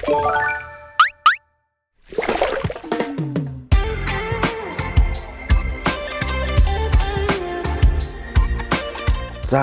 За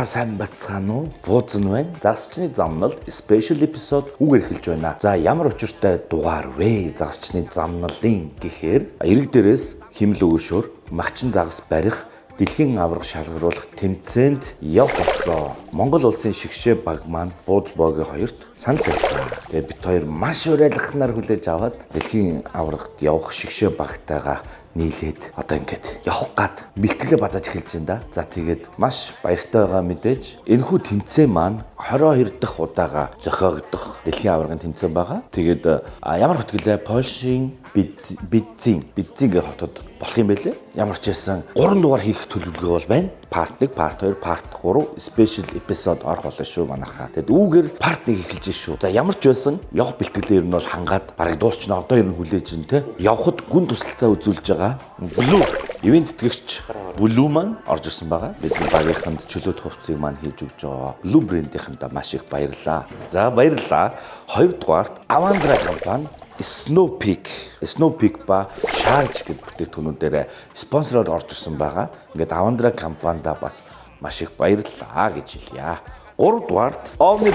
сайн бацгаана уу? Бууцн байна. Загасчны замнал special episode үгээр эхэлж байна. За ямар учиртай дугаар вэ? Загасчны замналын гэхээр эрэг дээрээс химэл өгөөшөөр махчин загас барих дэлхийн аварга шалгаруулах тэмцээнд явсан. Монгол улсын шигшээ баг маань бууз боогийн хоёрт санал тавьсан. Тэгээ бид хоёр маш урайлахнаар хүлээж аваад дэлхийн аваргад явах шигшээ багтайгаа нийлээд одоо ингээд явах гад бэлтгэлээ базааж эхэлж байна да. За тэгээд маш баяртай байгаа мэдээж энэхүү тэмцээн маань 22 дахь удаага зохиогдох дэлхийн аваргын тэмцээн байгаа. Тэгээд ямар хот гэлээ Польшийн Бидзин гэх хотод болох юм байлээ. Ямар ч байсан 3 дугаар хийх төлөвлөгөө бол байна. Part 1, Part 2, Part 3 special episode орох болно шүү манайхаа. Тэгэд үүгээр Part 1 эхэлж шүү. За ямар ч байсан явах бэлтгэлээ ер нь бол хангаад барыг дуусчихна. Одоо ер нь хүлээж ин тэ. Явхад гүн тусалцаа үзүүлж байгаа. Blue ивент тэтгэгч Blue маань орж ирсэн байгаа. Бидний багийнханд чөлөөт хувцсыг маань хийж өгч байгаа. Blue брэндийнхэнд маш их баярлалаа. За баярлалаа. Хоёрдугаарт Avandra компани Snow Peak ба Charge гэдэг бүтээгдэхүүнүүдээр спонсороор орж ирсэн байгаа. Ингээд Avandra компанида бас маш их баярлалаа гэж хэлье. Гуравдугаарт Omni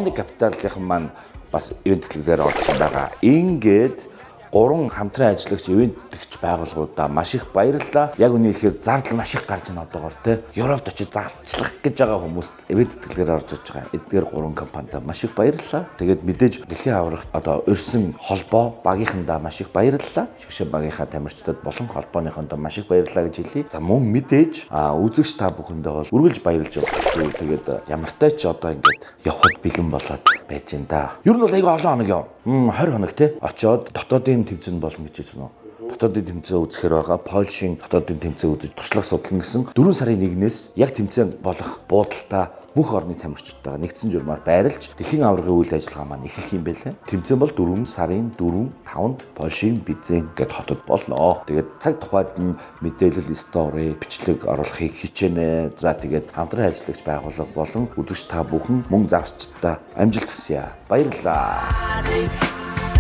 Capital-ийн маань бас ивент тэтгэгчээр орж ирсэн байгаа. Ингээд 3 хамтран ажиллагч ивент тэтгэгч байгууллагуудаа маш их баярлалаа. Яг үнийг хэлэхээр зардал маш их гарч ийн одоогоор те. Европт очиж загасчлах гэж байгаа хүмүүст ивент тэтгэгчээр орж ирж байгаа. Эдгээр 3 компанидаа маш их баярлалаа. Тэгээд мэдээж дэлхийн аварга одоо урьсан холбоо багийнхандаа маш их баярлалаа. Шигшээ багийнхаа тамирчдад болон холбооныхондоо маш их баярлалаа гэж хэлье. За мөн мэдээж үзэгч та бүхэндээ бол үргэлж баярлж байгаа шүү. Тэгээд ямартай ч одоо ингээд явхад бэлэн болоод байж энэ да. Ер нь бол аяга олон хоног яв. 20 хоног те. Очоод дотоодын тэмцээн болно гэж хэлсэн үү? Дотоодын тэмцээн үзэхээр байгаа. Польшийн дотоодын тэмцээн үзэж туршлага судлана гэсэн 4 сарын 1-ээс яг тэмцээн болох буудалтай бүх орны тамирчдтайгаа нэгдсэн журмаар байрлаж дэлхийн аваргын үйл ажиллагаа маань эхлэх юм байлээ. Тэмцээн бол 4 сарын 4-5-нд Польшийн Бидзин гэд хотод болно. Тэгээд цаг тухайд нь мэдээлэл, стори, бичлэг оруулахыг хичээнэ. За тэгээд хамтран ажиллагч байгууллага болон үзэгч та бүхэн мөн загасчдаа амжилт хүсье. Баярлалаа.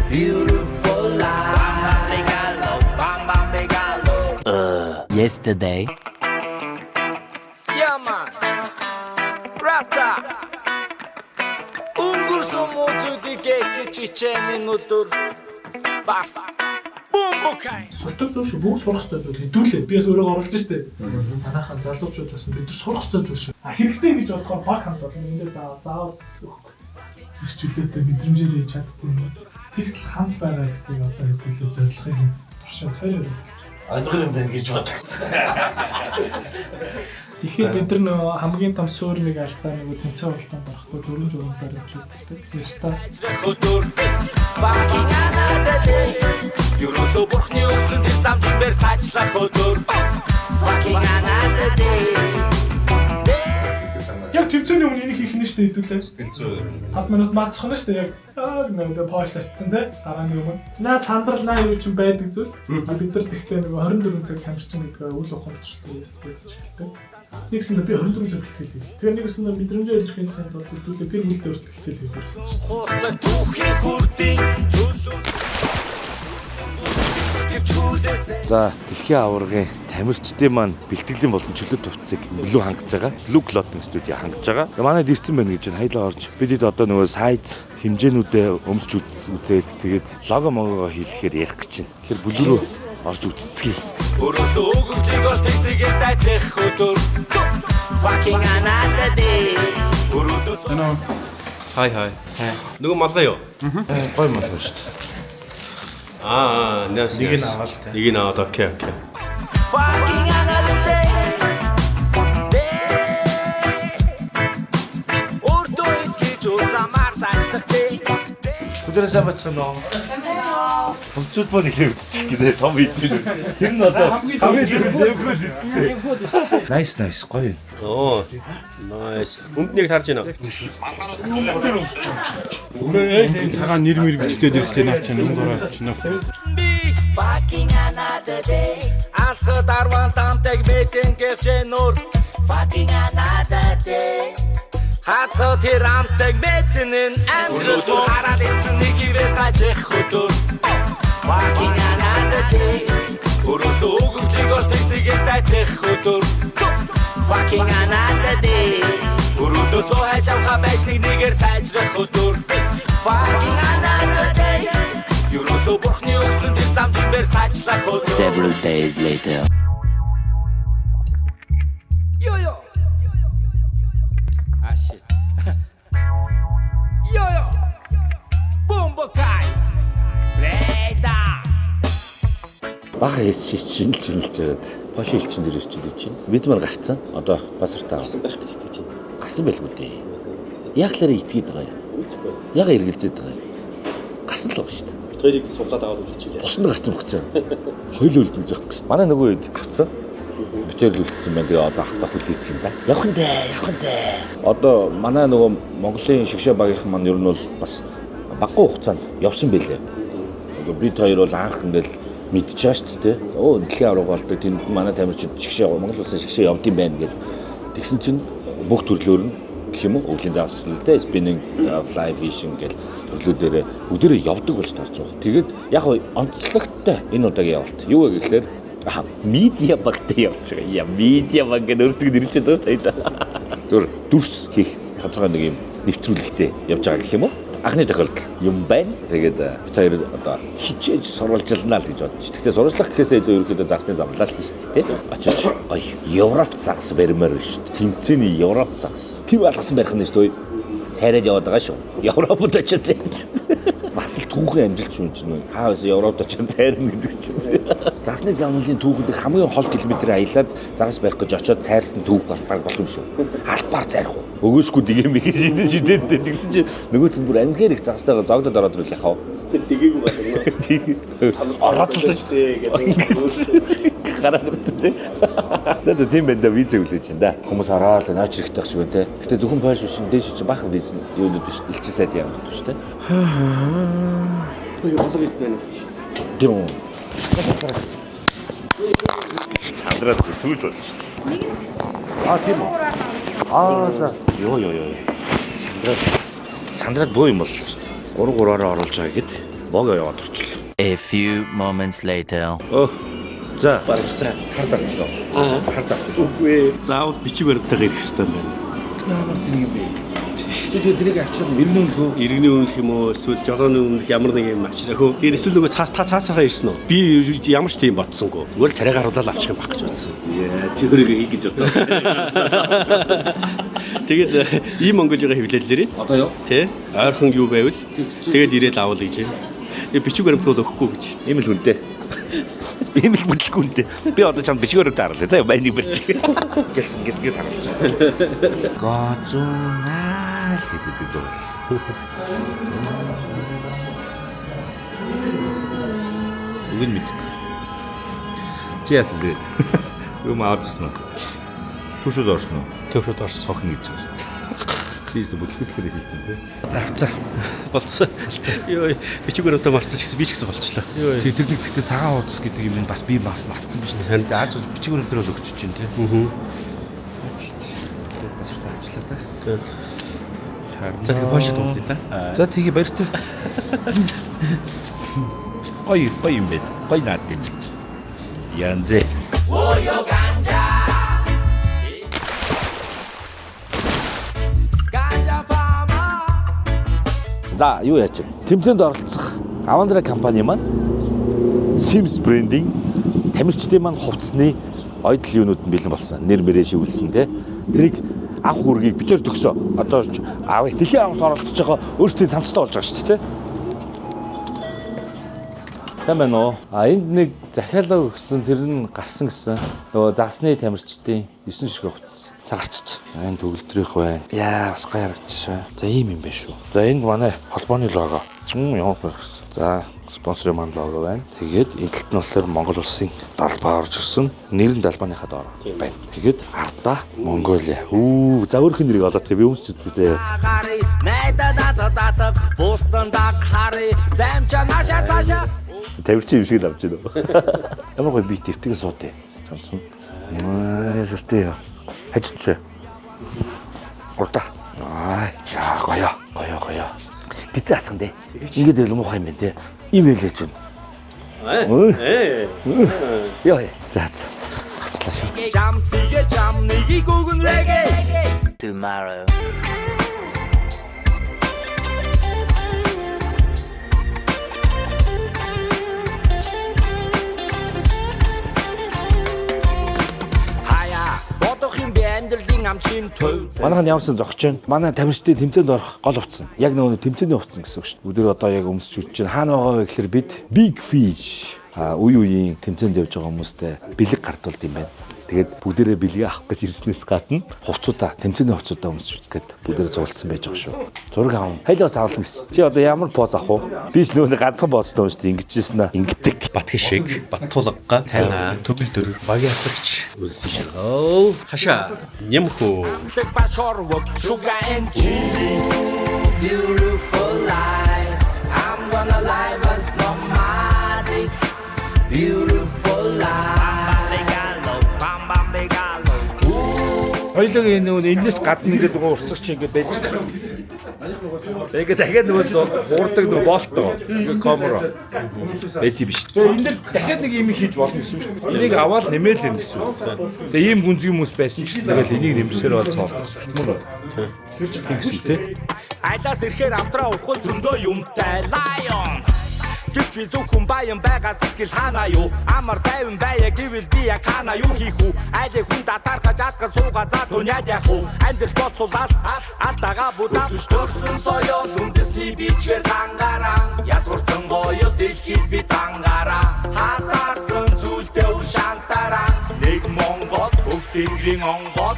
Beautiful life. Yesterday. Yeah, man. Rata. Өнгөрсөн мөчүүдийг чичээний өдөр бас бомбокай. Суртал зүйл шүү. Бүгд сурах хэрэгтэй зүйл хэдүүлээ. Би бас өөрөө оруулж штэ. Манайхан залуучууд бас бид нар сурах хэрэгтэй зүйл шүү. Хэрэгтэй гэж бодохоор баг хамт бол эндээ заавал хичээлээтэй мэдрэмжээр хийж чаддсан. Тэгтэл хамт байгаа гэсэн одоо хэдүүлээ зорилгыг туршаа цаарай. Ангар юм байна гэж бод. Тэгэхээр бид нар хамгийн том суурь нэг альбаа нэг тэмцээн болтонд орохдоо 4 журам баримтлагддаг. Яста. Юуросо бурхны өсөн тэр замжинбэр саачлах өдөр. Fucking another day. Яг тэмцээний өмнө энийг хийх нь штэ хэдүүлээ. Тэнцүү. 5 минут маацах нь штэ яг. Нэг пауш татсан те. Дараагийн өмнө. Наа сандралнаа юу ч байдаг зүйл. Бид нар тэгтээ нэг 24 цаг тамирчин гэдгээ үл ухамсарсан юм хэлдэг. Нэгсэн би 24 цаг бэлтгэл хийв. Тэгээ нэгсэн мэдрэмжээ илэрхийлэхэд бол хэдүүлээ гэр бүлдээ өөрчлөлт бэлтгэл хийх гэсэн чинь. Хурдаг түүхийн хүрдийн зүйлүүд. За дэлхийн аваргын тамирчдын маань бэлтгэлийн болон чөлөөт хувцсыг Blue хангаж байгаа. Blue Clothing Studio хангаж байгаа. Манайд ирсэн байна гэж хайлаа орж бидэд одоо нөгөө сайз хэмжээнүүдээ өмсч үзээд тэгээд лого могоо хийхээр ярих гэж байна. Тэгэхээр Blue руу орж үзцгээе. Өрөөсөө өгөмжийг олж тэнцэгээс тайчих өдөр. Fucking another day. Өнөө хай. Нөгөө малгай юу? Гой малгай шүү дээ. Нэг нь аваад та. Нэг нь аваад окей. Fucking another day. Ордоо идэж уцамаар сайлах day. Өдөрөөсөө бацгаана уу? Хөвчүүд бол нэлээд үзчих гэдэг том идэх. Тэр нь одоо Nice гоё. Оо. Nice. Үнднийг харж байна. Цагаан нэр мэр бичгээд ирэхтэй навч нүгээрээ авчихна. Fucking another day. Алхад арван тамтаг мэтэн гэвчэнөр. Fucking another day. Хацо тэр амтаг мэтэн амрууд хараад ирсэн нэг хивээс сайжих хөдөр Fucking another day Өрөөсөө өгөгдлийг олж тэгцгээс дайчих хөдөр Fucking another day Өрөөсөө хайж авах байшныг нэгээр сайжрах хөдөр Fucking another day Өрөөсөө бурхны өгсөн тэр замжимээр сайжлах хөдөр Several days later. Yo. Ah shit. Yo. Bombo kai. Breda. Бага эс шинжилж жаад хош илчин дээр ирчихэд чинь бид мар гарцсан. Одоо пассвортаа гарсан байх гэж итгэж байна. Гарсан байлгүй дээ. Яахлаараа итгээд байгаа юм. Яга эргэлзээд байгаа юм. Гарсан л байгаа шүү дээ. Бид хоёрыг суулгаад аваад үлдчихээ. Бусна гарсан баг цаа. Хоёул үлдэж явах гэсэн. Манай нөгөө хэд авцсан. Битээр үлдсэн байна. Тэгээ одоо авах хүлээж чинь да. Явах нь дээ. Одоо манай нөгөө Монголын шигшээ багийнхан маань ер нь бол бас баггүй хугацаанд явсан байлээ. Бид хоёр бол анх ингээл мэдчихэж шүү дээ. Оо дэлхийн авраг болдог. Тэнд манай тамирчид шигшээ Монгол улсын шигшээ явд юм байна гэж. Тэгсэн чинь бүх төрлөөр нь гэх юм уу өвлийн зааварчлалтай spinning, fly fishing гэл төрлүүдээр бүгдээрээ явдаг болж тарж байгаа. Тэгээд яг онцлогтой энэ удаагийн явалт. Юу вэ гэхээр медиа багтай явж байгаа. Медиа баг гэдэг өөртөө нэрлэж байгаа шүү дээ. Зөв дүрс хийх тодорхой нэг юм нэвтрүүлэгтэй явж байгаа гэх юм уу? Анхны тохиолдол юм байна. Тэгээд бид хоёр одоо хичээж сурвалжилнаа л гэж бодчих. Гэхдээ сурвалжлах гэхээсээ илүү ерөөхдөө загсны замлал л шүү дээ. Очиж гоё Европ загс баримаар шүү дээ. Тэмцээний Европ загс. Тэр алгасан барих нь шүү дээ. Цайраад яваад байгаа шүү. Европод очиж бас л түүхэн амжилт шүү чинь. Хаавс Европод очиж цайрна гэдэг чинь. Загсны замлалын түүхэнд хамгийн хол километр аялаад загас барих гэж очиод цайрсан түүх баг болох юм шүү. Албаар цайрах уу? Өгөөсгүй дэгэм их шидээд тэгсэн чинь нөгөөт нь бүр амхээр их загстайгаа зогдоод ороод ирэл яхав. Тэр дэгийг байна. Ороод л дээ гэдэг. Гараад тэ. Тэгээд тийм байна да виз өглөөж чинь да. Хүмүүс ороод наач хэрэгтэй байх шиг байна те. Гэтэ зөвхөн польш биш дээш чи бахан виз юунууд биш. Элчин сайд юм шүү дээ. Ой болоо ит байна. Дэм. Сандраад сүүл болчих. Тийм үү. За. Йоо. Сандраад боо юм бол шүү дээ. 3-3-аараа оруулж байгаа гэд богоо яваад орчлоо. A few moments later. За, барилсан. Хар дарцлаа. Хар дарцсан. Үгүй ээ. Заавал бичиг баримтайгаар ирэх хэрэгтэй байна. Ямар тийм юм бэ? Чи тэрийг авчирсан иргэн үнэлхөө. Иргэний үнэлэх юм уу? Эсвэл жолооны үнэлэх ямар нэг юм авчрах уу? Тэр эсвэл нөгөө цаасаагаа ирсэн үү? Би ямар ч тийм бодсонгүй. Зүгээр л царай гаруулаад авчих юм баг гэж бодсон. Яа, чи хөрөөгөө хий гэж бодоо. Тэгээд ийм Монголигаа хэвлэлээрээ. Одоо юу? Тэ? Ойрхон юу байвал тэгээд ирээд авал гэж юм. Тэгээ бичиг баримт бол өгөхгүй гэж. Ийм л хүнтэй. Ийм л бүтлгүй үнтэй. Би одоо чамд бичгээр дараалаа. За байныг барьчих. Гэсэн гэдгийг харуулж. Гоцунаа л гэдэг дөө. Үгүй мэдгүй. Чи яасан гээд. Юу маа орсон уу? Түшүүд орсон уу? Төвшөд орсон. Сохно гэж байна. Тийш бүтлэхээр хийцэн тий. За. Болцсон. Йоо, бичиг баримтаа марцсан ч гэсэн би ч гэсэн болчлоо. Йоо. Тэр нэг гэхдээ цагаан хуудас гэдэг юм бас би бас мартсан биш нэ. Яаж бичиг баримтаар л өгч чинь тий. Тэгээд бас ажиллаа та. За тэгээ пошт үзье та. За тэгээ баяртай. Гоё юм бэ. Гоё наад юм. Янзэ. Oyo ganja. Ganja farmer. За юу яаж вэ? Тэмцээнд оролцох Avandra компани маань Sims брендинг тамирчдын маань хувцсны ойдл юунууд нь бэлэн болсон. Нэр мэрээ шивүүлсэн те. Тэрийг авах үргийг бичээр төгсөө. Одоо аав дэлхийн аварт оролцож байгаа өөрсдийн цамцтай болж байгаа шүү дээ те. Сайн байна уу? Энд нэг захиалга өгсөн тэр нь гарсан гэсэн. Нөгөө загсны тамирчдын 9 шиг хувцас. Цагарчиж. Энэ төгөлдрийнх байна. Яа, бас гоё харагдчих байна. За ийм юм байна шүү. За энд манай холбооны лого. Ямар байх вэ? За спонсорын маань лого байна. Тэгээд энэ талд нь болохоор Монгол улсын далбаа орж ирсэн. Нэр нь далбааныхаа доор байна. Тэгээд Арда Монголиа. За өөрхөн нэрийг олоо тэг би өмсч үзье. Хари найда дата бустан дак хари замча наша цаша. Тавирчин юм шиг л авч байна. Ямар гоё би дэвтгэн суудъя. Цамцсан. Ясэртэй. Хажиж. Урда. Яа гоё. Тэцээ асган дээ. Ингээд л муухай юм байна те. Ийм хэлж байна. Яа. За. Авчлаа шүү. Jam цэгээ jam нэгийг өгөн reggae. Tomorrow. Манайханд ямарсан зогч байна. Манай тамирчдын тэмцээнд орох гол утсан. Яг нөгөө тэмцээний утсан гэсэн үг шүү дээ. Өдөр одоо яг өмсч үтж чинь хаана байгаа вэ гэхээр бид Big Fish үе үеийн тэмцээнд явж байгаа хүмүүстэй бэлэг гартуулд юм байна. Тэгээд бүгдээрээ бэлгээ авах гэж ирснээс гадна хувцуудаа тэмцээний хувцуудаа өмсч үтгэхэд бүгдээрээ зурлцсан байж байгаа шүү. Зураг аав. Хайлаас авална гэсэн. Чи одоо ямар поз авах вэ? Би ч нөгөө ганцхан боцтой юм шүү дээ. Ингэжсэн аа. Ингэдэг. Батхи шиг Баттулга тайна төгөл дөр багийн хатагч үлдсэн ширгөө. Хашаа нямхүү. Sugar and chili, beautiful life. I'm gonna live as nomadic, beautiful life. Хоёлог энэ энэс гадна ингээд нөгөө урсгах чи ингээд байж. Тэгээд дахиад нөгөө хуурдаг нөгөө болтоо. Ингээд камера. Эти биш. Тэгээд энэ дээр дахиад нэг юм хийж болно гэсэн үг шүү дээ. Энийг аваад нэмээл юм гэсэн үг. Тэгээд ийм гүнзгий хүмүүс байсан ч гэсэн тэгэл энийг нэмсээр бол цоолох гэсэн шүү дээ. Тэгэхээр чи тэгсэн тий. Айлаас ирэхээр автраа ухал зөндөө юмтай lion. Гэвч зөвхөн баян байгаа сэтгэл хаана юу? Амар тайван байя гэвэл би яг хаана юу хийх үү? Айлын хүн татархаж атгал суугаа за дүняд явах уу? Амьдрал болцуулаад алтагаа будаа төрсөн соёл үндэсний бичгээр тангараа. Язгууртан гоёл дэлхийд би тангараа. Хатаасан зүйлдээ үл шантараа. Нэг Монгол бүгдийн онгол.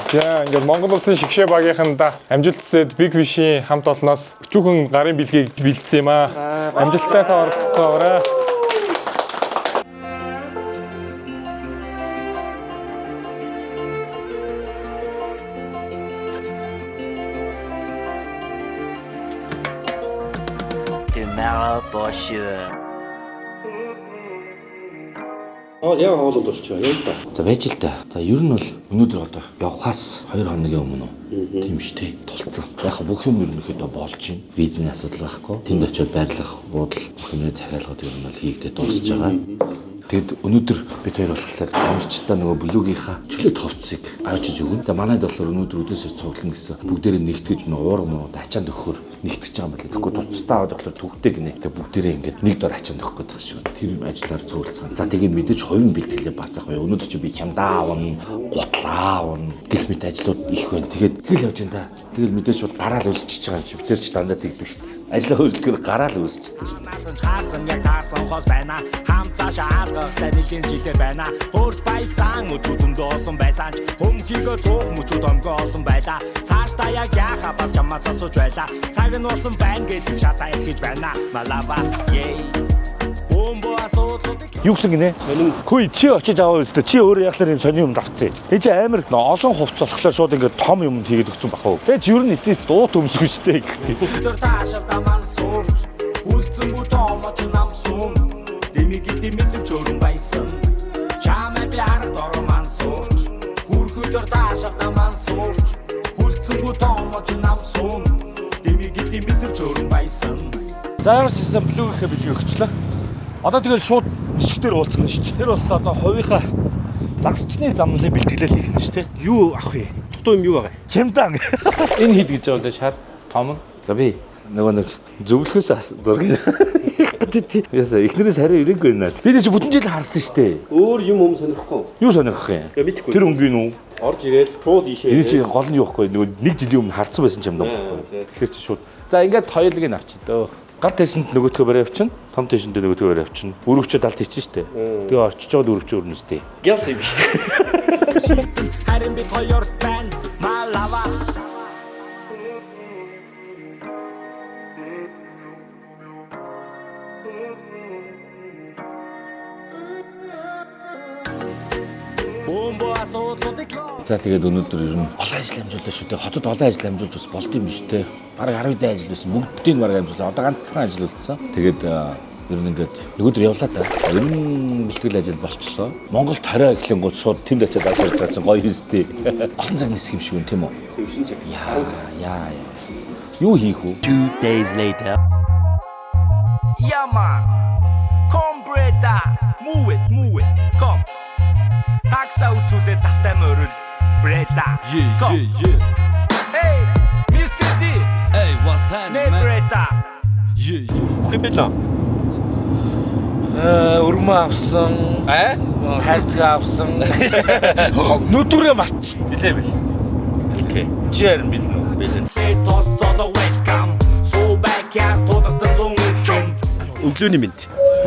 За ингээд Монгол улсын шигшээ багийнханда амжилт хүсээд Big Fish-ийн хамт олноос өчүүхэн гарын бэлгийг бэлдсэн юм аа. Амжилттай оролцоорой. Tomorrow for sure. Яг хоолод болчихоо яг та. За байж л та. За ер нь бол өнөөдөр одоо явхаас 2 хоногийн өмнө тийм шүү дээ. Тулцсан. За яг бүх юм ерөнхийдөө болж байна. Визний асуудал байхгүй. Тэнд очиод байрлах, буудал, бүх юмний захиалгууд ер нь бол хийгдээ дуусж байгаа. Тэгэд өнөөдөр бид хоёр болохоор тамирчдаа нөгөө блогийнхаа чөлөөт хувцсыг авчиж өгнө. Тэгээ манайд болохоор өнөөдөр өдөөс ирж цуглана гэсэн бүгдээрээ нэгтгэж нөгөө уурга муу ачаанд өгөхөр нэгтгэж байгаа юм байна. Тэгэхгүй туцтаа аваад болохоор төгтөө гинэ. Тэгээ бүгдээрээ ингээд нэг дор ачаанд өгөх гэдэг шиг. Тэр ажлаар цуглацгаана. За тэгээ мэдээж хоёрын бэлтгэлээ бацаах бай. Өнөөдөр чи би чамдаа авна, гутлаа авна. Гэх мэт ажлууд их байна. Тэгээд тэгэл явж энэ. Тэгэл мэдээж шууд гараал үлсчихэж байгаа юм чи. Би тэр ч дандаа тэгдэг шүү дээ. Ажлаа хөлдгөр гараал үлсчихдэг шүү дээ. Хаарсан яг таарсан хос байна. Хам цаашаа занилийн жилээр байна. Хөрт байсан өдрүүдэндөө олон байсан ч хөмжигөө цуух мөчүүд өнгөө олон байлаа. Цаашдаа яг яхаа бас чамаас асууж байлаа. Цаг нь усан байна гэдэг шатаа ихэж байна. Малава ей. Бомбо асуудаг. Юу гэсэн гинэ? Хөөе чи очиж аваа үстэ. Чи өөрөө яхаар юм сони юм давцсан. Тэг чи амар олон хувц болохоор шууд ингээд том юм хийгээд өгсөн бахав. Тэг чи ер нь эцээц дуут өмсгөн штэ. Өдөр таашаалтаа ман сурч. Үлцэнгүү тоомоч намсун. Дэмигэд мэдвч өрн байсан. Чамаа би харах дорман сурч. Хүрхөдөр таашаалтаа ман сурч. Үлцэнгүү тоомоч намсун. Дэмигэд мэдвч өрн байсан. За ямар ч гэсэн блогийнхаа бэлгийг өгчлээ. Одоо тэгэл шууд нисгтэр уулзсан шүү дээ. Тэр болохоор одоо хувийнхаа загсчны замналын бэлтгэлэл хийх нь шүү дээ. Юу авах вэ? Дутуу юм юу байгаа? Чимдан. Энэ хийд гэж байгаа л шар том. За би нөгөө нэг зөвлөхөөс зураг. Ясаа эхнэрээс хариу ирээгүй наа. Би ч бүтэн жил харсан шүү дээ. Өөр юм сонирхгүй. Юу сонирхох юм? Мэдхгүй. Тэр өнгийн үү? Орж ирээл шууд ийшээ. Энэ чи гол нь юу вэ? Нөгөө нэг жилийн өмнө харсан байсан юм даа. Тэгэхээр чи шууд. За ингээд хоёулыг нь авчи дөө. Гар тэшинд нөгөөдгөө барай авчин, том тэшинд нөгөөдгөө барай авчин. Өргөчөд алт хийчих штэ. Тэгээ орчиж жоод өргөч өрнөстэй. Гялс юм биш үү? Харин би хоёр байн малава. Бомбо асуудаг. За тэгээд өнөөдөр ер нь олон ажил амжууллаа шүү дээ. Хотод олон ажил амжуулж бас болд юм биш үү? Бараг 10 дэх ажил байсан. Бүгдийг бараг амжууллаа. Одоо ганцхан ажил болцсон. Тэгээд ер нь ингээд нөгөөдөр явлаа да. Ер нь бэлтгэл ажил болчихлоо. Монгол тариа эхлэнгууд шууд тэнд очиад ажил хийж байгаа чинь гоё юм шүү дээ. Олон цаг нисэх юм шиг үн тийм үү? Тэгсэн цаг. Яа. Юу хийх вэ? 2 days later. Yeah man, come breda, move it, come. Такса үзүүлээ тавтай морил, breda. Yeah. Hey, Mr. D. Hey, what's happening, man? Breda. Үгүй бэлээ. Өрмөө авсан. Хайрцаг авсан. Нүдүрээ марч. Билээ. Окей. Чи харин билнэ үү? Билнэ. Toss to the welcome. So back here to the zone. Өглөөний мэд.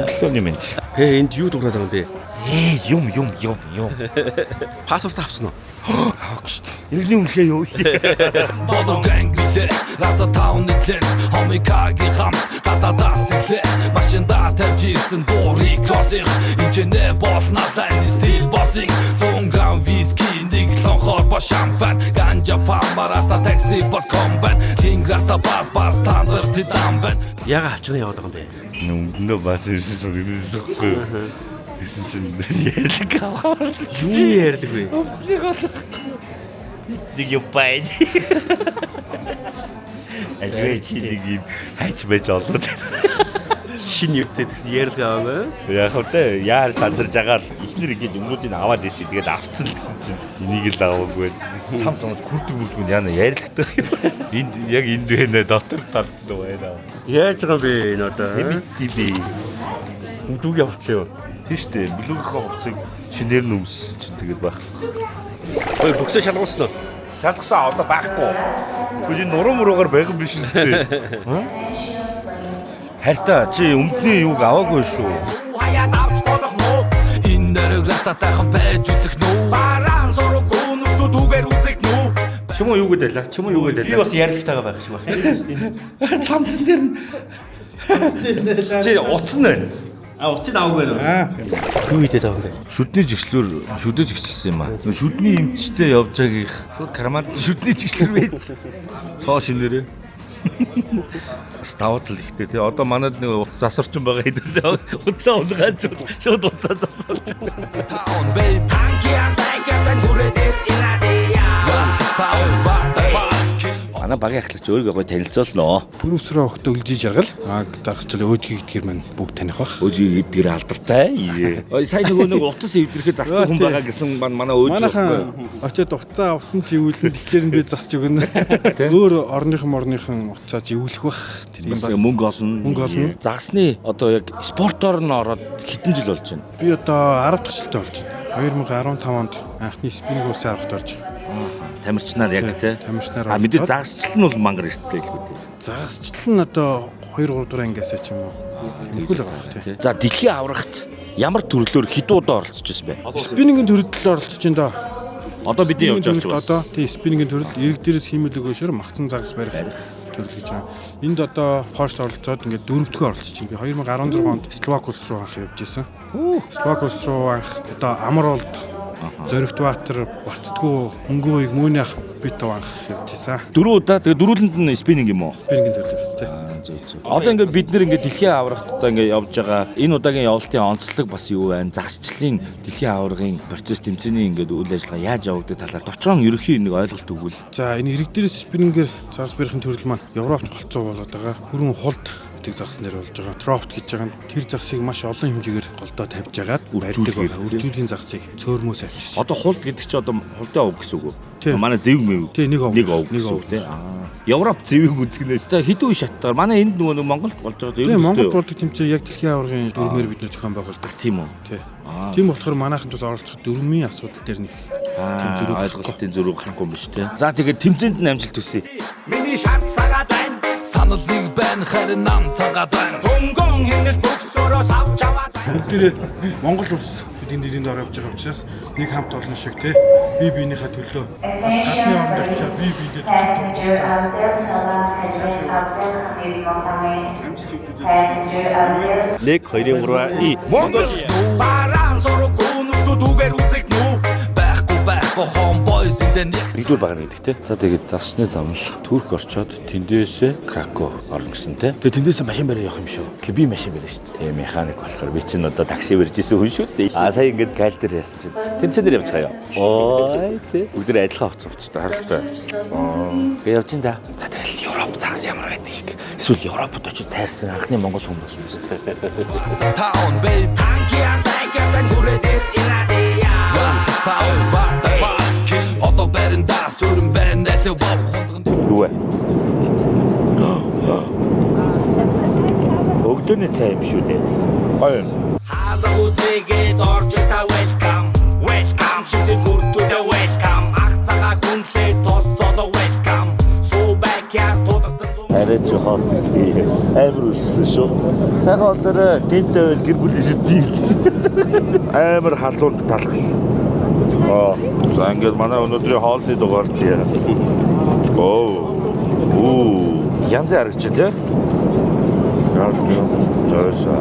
Өглөөний мэд. Энд юу дуурайд байгаа юм бэ? Юм. Пассворт авсан уу? Авах шүү дээ. Иргэний үнэлгээ юу? Бодо гэнглээ, рата таунэтлээ, хомикагийн хам, гата дасиглээ, машинда тавьж ирсэн дуурийг кросих, инженер болнадаа стил боссing, зунган виски, нэг лонхоор ба шампан, ганжа фамарата такси бас комбайн, кинграта бас стандарт дамбан. Яга авчрын яваад байгаа юм бэ? Нүндөө бас ирсэн юм. Тэсэн чинь ярьдаг авахаар. Юу ярьдаг вэ? Нэг юм байна. Ажгүй чи нэг юм хайч байж олоод. Шинэ юутай гэсэн ярьдаг аа мэ? Яг хөтэ яар сандарж агаар ихнэр ингэж өмнүүдийг аваад ирсэн. Тэгээд авцсан гэсэн чинь энийг л аваагүй. Цам цамд хүрдэг яана ярилгатай. Энд яг энд байна дотор талд байна. Яаж байгаа бэ энэ одоо? Би үдүүг явчихъя. Тийм шүү дээ. Блүгийнхээ хувцсыг шинээр нь өмссөн чинь тэгээд байх. Ой бөксөө шалгуулсан уу? Шалгасан одоо байхгүй. Гүн нуруу муруугаар байгаа биш үү дээ. Хайртаа чи өмдний юуг аваагүй шүү. Хаяад авч болох нөө. Энэ нэрэг рататайхан байж үзэх нүү. Бараан сураг гүнүүд үгээр үзэх нөө. Чимөө юу гэдэлээ? Би бас ярьдагтайгаа байх шиг байна. Цамцэн дээр нь. Чи утсан байна. Уцыг аваагүй байна уу? Юу хийдэг байгаа юм бэ? Шүдний жигслэр шүдэж гिचсэн юм аа. Шүдний эмчтэй явж байгаагийнх шууд карманд шүдний жигслэр байсан. Цоо шинээрээ. Бас даваад л ихтэй тий. Одоо манад нэг утас засварчин байгаа хэдүүлээ. Утсаа унгааж шууд утсаа засварч. Town baby, Танкиан тайкан хүрээдэр инадия. town vata bas. Манай багийн ахлагч өөрийгөө гоё танилцуулноо. Пүрүсрөө өгтө өлжиж жаргал. Загасчлаа өөжгийг гэдгээр мань бүгд таних бах. Өөжийг гэдгээр алдартай. Сайн нэг утас эвдрэхэд засдаг хүн байгаа гэсэн манай өөж. Манайхан очиод уцаа авсан чи ивүүлэн тэгэхээр нь би засч өгнө. Өөр орныхан уцаа живүүлэх бах. Тэр юм бас мөнгө олно. Загасны одоо яг спортоор нь ороод хэдэн жил болж байна? би одоо 10 дахь жилдээ болж байна. 2015 онд анхны спиннинг улсын аргад орж. Тамирчнаар яг тий. Тамирчнаар. Мэдээ загасчлал нь бол мангар эрттэй л үү. Загасчлал нь одоо 2 3 дугаар ангиасаа ч юм уу. Тэгвэл байгаа тий. За дэлхийн аврагт ямар төрлөөр хэд удаа оролцож ирсэн бэ? Спиннингийн төрөлд оролцож байна да. Одоо бидний явж байгаа ч бас. Одоо тий спиннингийн төрөл эрг дээрээс хиймэл өгөөшөр магцан загас барих төрөл гэж байгаа. Энд одоо Польшд оролцоод ингээд дөрөвдүгээр оролцож байна. Би 2016 онд Словак улс руу анх явж исэн. Словак улс руу анх одоо Амролд Зоригтбаатар, Барцдгүү, Мөнгөөийг мөний ах бид тав анх явж исэн. 4 удаа тэгээ дөрүүлэнд нь спиннинг юм уу? Спиннингийн төрөл өстэй. Зөв. Одоо ингээд бид нэр ингээд дэлхийн аврагт одоо ингээд явж байгаа. Энэ удаагийн явалтын онцлог бас юу вэ? Загасчлалын дэлхийн аврагын процесс тэмцээний ингээд үйл ажиллагаа яаж явагддаг талаар товчхон ерөнхий нэг ойлголт өгвөл. За энэ эрэг дээрээс спиннингээр загас барихын төрөл маань Европт голцоо болоод байгаа. Хүрэн хулд загас нэр болж байгаа. Трофт гэж байгаа. Тэр загсыг маш олон хэмжээгээр голдоо тавьж агаад үржүүлгийн загсыг цөөрмөөс авчирч. Одоо хулд гэдэг чинь одоо хулдын ов гэсэн үг үү? Манай зэвэг мэв. Нэг ов гэсэн үг тий. Европ зэвэг үзгнээс. Тэгээ хэдэн үе шаттаар манай энд нөгөө Монголд болж байгаа юм. Монголд болдог тэмцээн яг дэлхийн аваргын дөрмээр бид нэр зохион байгуулдаг. Тийм үү? Тий. Тийм болохоор манайхан тус оролцох дөрмийн асуудал дээр нэг ойлголтын зөрүү гарахгүй юм биш тий. За тэгээд тэмцээнд нь амжилт төсөй. Миний шарт цагаад байна. Санал нэг байна харин нам цагаад байна. Хөнгөн хинэл бөксөрөөс авч аваад байна. Бүгдээ Монгол улс бидний нэрийн дор явж байгаа учраас нэг хамт олон шиг тий. Би биенийхээ төлөө бас гадны орнд очиж би биедээ Нэг 2 3 Монгол бараан сураг гүнүүд үгээр үзэх нөө. Байхгүй homeboys in the neck. Нэгдүгээр баг гэдэг те. За тэгээд засчны замнал Турк орчоод тэндээсээ Краков орно гэсэн те. Тэгээд тэндээсээ машин бариад явах юм шүү. Тэгэхээр би машин барина шүү дээ. Тэгээ механик болохоор би чинь одоо такси барьж исэн хүн шүү дээ. Сая ингээд гайл дээр яасан чинь тэмцээнээр явж байгаа юу. Ой те. Бүгд адилхан хувцас хувцастай харалтай. Тэгээ явж ин да. За тэгэл Европ загас загас ямар байдгийг эсвэл Европод очиж цайрсан анхны монгол хүн болох юм шүү дээ. Town baby танкиан тайган хүрээдэр инадия Town вата баски одоо бэрэнда сүрэн байна л вав хондгон Юу вэ? Өгдөөний цай юм шүү дээ. Гоё юм. Хаалгуудыгэд орж та welcome welcome шигдэн хүртүдэ welcome ах цагаа хүнлээ тос цоло welcome so backyard тулгатан Арай ч хоолтой амар өссөн шүү. Сайхан болоорой. Тэнтэй байл гэр бүлийн шидэл. Амар халуунд талах. За ингээд манай өнөөдрийн хоолны дугаар тий. Янз харагчлаа. Зөөсөө.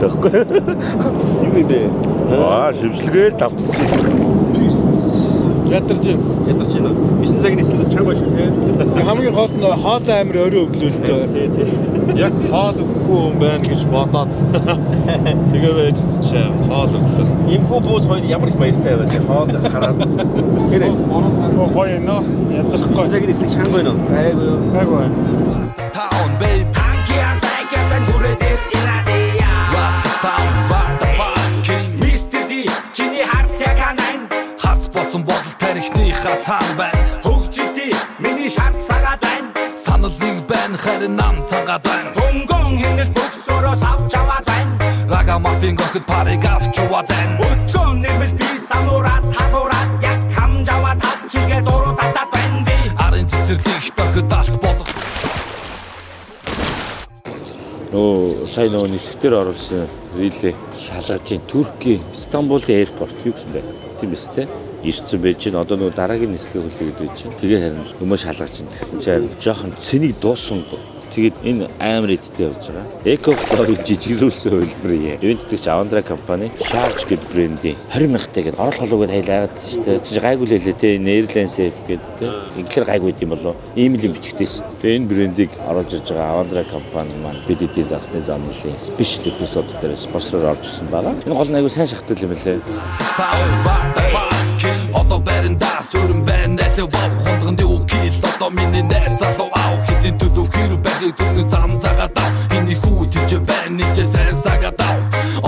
Тэгэхгүй. Юу юм бэ? Шившлэгээр давтчих. Ядарч нөө 9 цагийн эсрэг чанга шүү тий. хамгийн гол нь хоол амир өрөө өглөөлтөө. Яг хоол өгөхгүй юм байна гэж бодоод тэгээ байжсэн чи хоол өглөө. Имхүү бууз хоёр ямар их баяртай байсан хоол хараад. Тэр Гоё нөө. Ядархгүй. 9 цагийн эсрэг чанга байна уу? Гайгүй. Town baby танкиан тайган хүрээдэр инадия Town вата баски Mr. D чиний харцаг ханаа Харц боцсон бодол тарихныхаа цаан байна хөгжилтий миний шарт цагаад байна Санал нэг байна харин нам цагаад байна Хонгон хэнэл бөксөрөөс авч аваад байна Рага мапин гохот париг авчуваад байна Өдлөө нэмэл би самураад талуураад яг хамж аваад тавчигээ дуруу татаад байна би Арын цэцэрлэх дохот алт болох Сая нөгөө нисгтэр оруулсан рилээ шалгаж Туркийн Стамбулын аэропорт юу гэсэн бэ? Тийм биз дээ. Ирсэн байж гин одоо нөгөө дараагийн нислэгээ хүлээгээд байж гин. Тэгээ харин өмөө шалгаж гин гэсэн чинь жоохон цэнийг дууссан. Тэгээд энэ амар эдтэй явж байгаа. Экофлорыг жижиглүүлсэн хөлбөр юм. Эвент дэгч Avandra компани Charge гэдэг брендийн 20,000 гээд орол холоогээд хайлаагаадсан шүү дээ. Чи гайгүй лээ те Airline Safe гэдэг те. Инглээр гайгүй юм болов. Ийм л юм бичгдээс. Тэгээ энэ брендийг оруулж иж байгаа Avandra компани маань бид эдийн засны замналын спешиал эпизод дээр спонсороор орж ирсэн байгаа. Энэ гол нь айгүй сайн шахтал юм лээ. Town вата баски одоо бэрэнда сүрэн байна л вав хондгон дүүкил одоо миний найз залуу ав хитэн төлөв хэрэг байхыг зүгний зам цагаад ав энэ хүү тийч байна ч сайн цагаад ав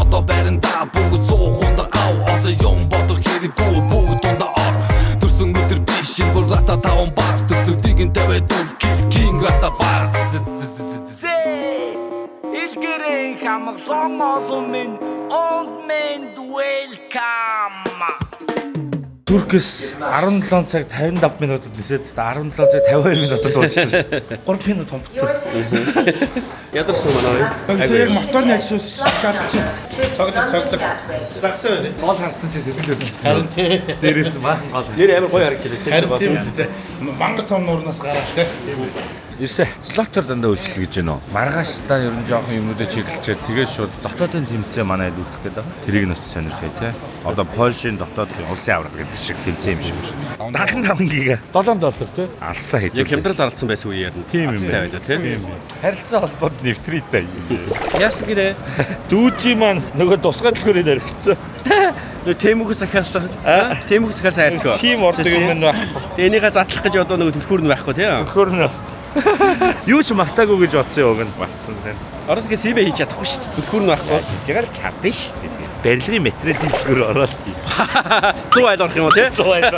одоо бэрэнда бүгд суухунда гав олон юм бодох хэрэггүй бүгд дундаа ор төрсөн өдөр биш юм бол рата таун бас төрсөдгийн тавэ дүүкил king рата бас Илгэрэн хамгсан олмын und men welcome Туркээс 17 цаг 55 минутад нисээд 17 цаг 52 минутад дууссан шүү. 3 минут хомбцсон. Ядарсан манай. Тэгсэн яг моторны ажил суусч чи цоглог загсан байна. Гол харцсан ч сэтгэл хөдлөлтсөн. Харин тий. Дээрээс маахан гол. Нэр амар гоё харагдчихлээ. Харин тийм үү те. Мангар том нуурнаас гараад те. Ирсэ. Слотер дандаа үйлчлэл гэж байна уу? Маргааш та ер нь жоохон юмнуудыг чиглэлчээд тэгээд шууд дотоодын тэмцээн манай л үзэх гээд байгаа. Тэрийг нь очиж сонирхъя те. Одоо Польшийн дотоод улсын авраг гэдэг шиг тэмцээн юм шиг байна. 75 гига. 7 доллар те. Алсаа хэд. Яг хямдрал зарласан байсан үеэр нь. Тийм юм байлаа тий. Харилцаа холбоод нэвтрийтэй. Яасан гэрээ? Дүүжи маань нөгөө тусгай төлхөөрөөр орхицсан. Нөө Тэмүгээс ахаас Тэмүгээс ахаас хайрцгаа. Тийм ордог юм байна. Энийгээ задлах гэж одоо нөгөө төлхөр нь байхгүй тий. Төлхөөр нь юу ч магтаагүй гэж бодсон юм багцсан сайн. Ороод гээ CV хийж чадахгүй шүү дээ. Төлхөр нь байхгүй. Жижигээр чадна шүү дээ. Барилгын материалын төлхөөр ороод 100 айл орох юм уу тий? 100 айл.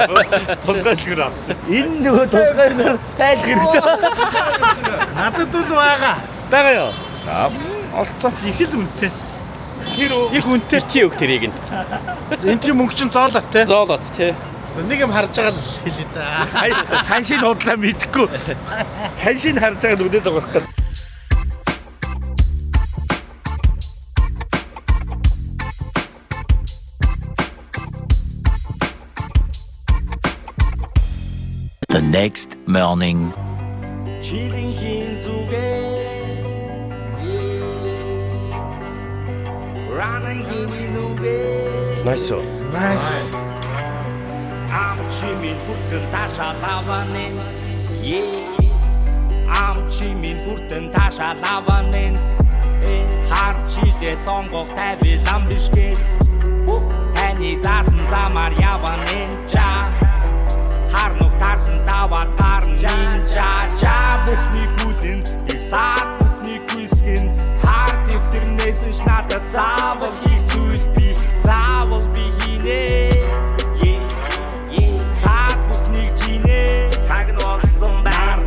Тусгай төлхөөр авч. Энэ нөгөө тусгай нь тайлх хэрэгтэй. Надад бол байгаа. Бага юу? Олцоо Их л үнэтэй. хэр Их үнэтэй чи өг тэрийг нь. Эндний мөнгө чинь зоолот те. Зоолоод тий. Нэг юм харж байгаа л хэлээ да. ханшийн худлаа мэдэхгүй. Ханшийн харж байгаа нүдэд байгаа хэрэг. The next morning. Чилийн хин зүгээ Ранай хиний нүгээ Nice. Ам чимийн хүртэн таашаа лаванэн Ам чимийн хүртэн таашаа лаванэн Хар чилээ сонгох тавил ам бишгээд Таны заасан замаар яванэн ча Харнух тарс цаасан даваад гарна жа бүхний гүлэн би саад бүхний гүйсгэн хаар дэвтэрнээс нь надад заавал хийх зүйл би заавал би хийнэ саад бүхний жинэ цаг нь болсон гар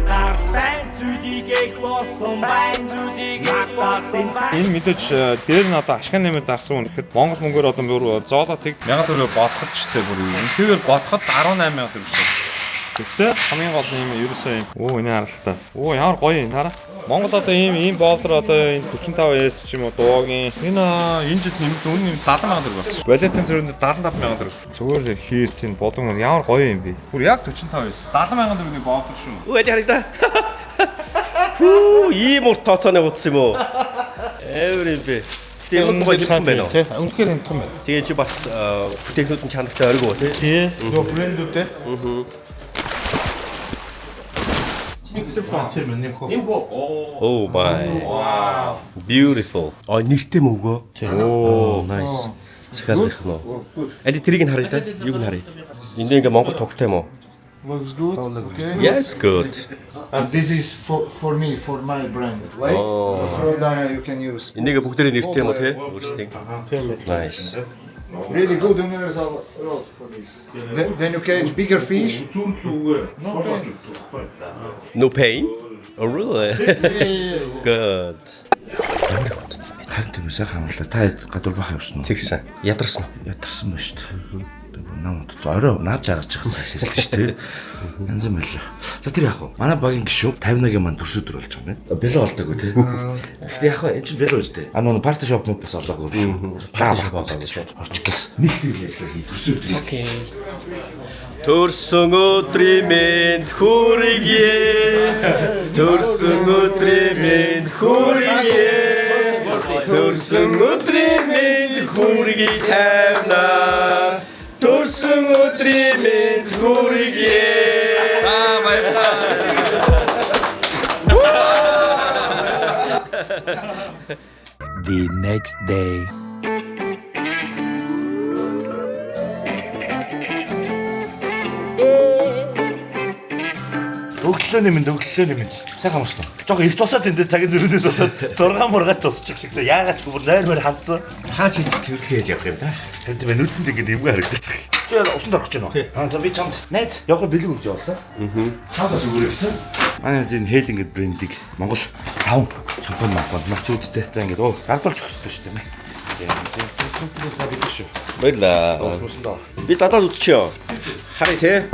байн зүйлийг их болсон байн зүйлийг болсон Энэ мэдээж дээр нь одоо ашиг нэмээ зарсан хүн гэхэд Монгол мөнгөөр одоо бүр зоолотыг 1000 төгрөгөөр бодоход ч гэдэг бүр юм. Тэгэхээр бодоход 18000 төгрөг шүү. Гэхдээ хамгийн гол нь юм ерөөсөө юм. Энэ харалтаа. Ямар гоё юм хараа. Монгол одоо ийм боолдор одоо энэ 45S ч юм уу дуугийн энэ жил нэмэлт үнэ 70000 төгрөг болсон. Валентин зэрэгэнд 75000 төгрөг. Зүгээр хийцэн бодон ямар гоё юм бэ. Бүр яг 45S 70000 төгрөгийн боолдор шүү. Яа харагдаа. Фүү, ийм урт тооцооны утсан юм уу? Эвэр юм бэ. Тэгээд гоё юм байна уу? Үнэхээр хэмтэн байна. Тэгээд чи бас бүтээгнүүд нь чанартай оргоо тий. Нөгөө брэндүүдтэй. Oh my. Wow. Beautiful. Нэртэй мөвгөө. Oh, nice. Сахалх нөө. Эли тэрийг нь харъя да. Юуг нь харъя. Энд ингээ Монгол тогттой юм уу? Looks good. Okay. Yes, good. This is for me, for my brand. Right? Then you can use. Энийг бүгдээрээ нэртэй юм уу те? Өөрсдийн. Nice. Really good universal rod for this. When you catch bigger fish, no pain. No pain? Oh really? Yeah. Good. Хайр тийм сайхан амлаа. Та гадуур бах явсан уу? Тэгсэн. Ядарсан. Ядарсан ба шүү дээ. Намд зороо наад жаргаж их сайн шилдэж шүү дээ. Янз юм байл. За тэр яг уу. Манай багийн гişүү 51-ийн маань төрсөдөр болж байгаа юм байна. Бэлээ болтойгоо тий. Гэхдээ яг энэ чинь бэлээ үстэй. Нуу парти шоп мод бас олоогүй шүү. Лаа болоо шууд орчих гээл. Нийтийн ажиллагаа хий төрсөдөр. Окей. Төрсөн өдрийн мэнд хүргэе. Төрсөн өдрийн мэнд хүргэе. Төрсөн өдрийн мэнд хүргэе тавна. Төрсөн өдрийн мэнд хүргэе. За баярлалаа. The next day. Өглөөний мэнд. Сайхан амарсан. Жохо эрт тусаад энэ цагийн зөрүүнээс болоод 6 мургаад тусчих шиг л яагаад ч бүр нойр хандсан. Хаач хийсэн цэвэрлэгээ яаж явах юм да? Тэр тийм нүдэнд ингэ эвгүй харагдаад. Тэр усан дорох гэж байна уу? За би чамд найз явах бэлэг өгч явуулсан. Чамдас өгөрөөсөн. Манай зин Хейлингэд брендийг Монгол цав шампань марканд нууц үүдтэй. За ингэ гардуулж өгөх хэрэгтэй шүү дээ. За бид шүү. Баярлаа. Би задаад үзчихё. Харъя те.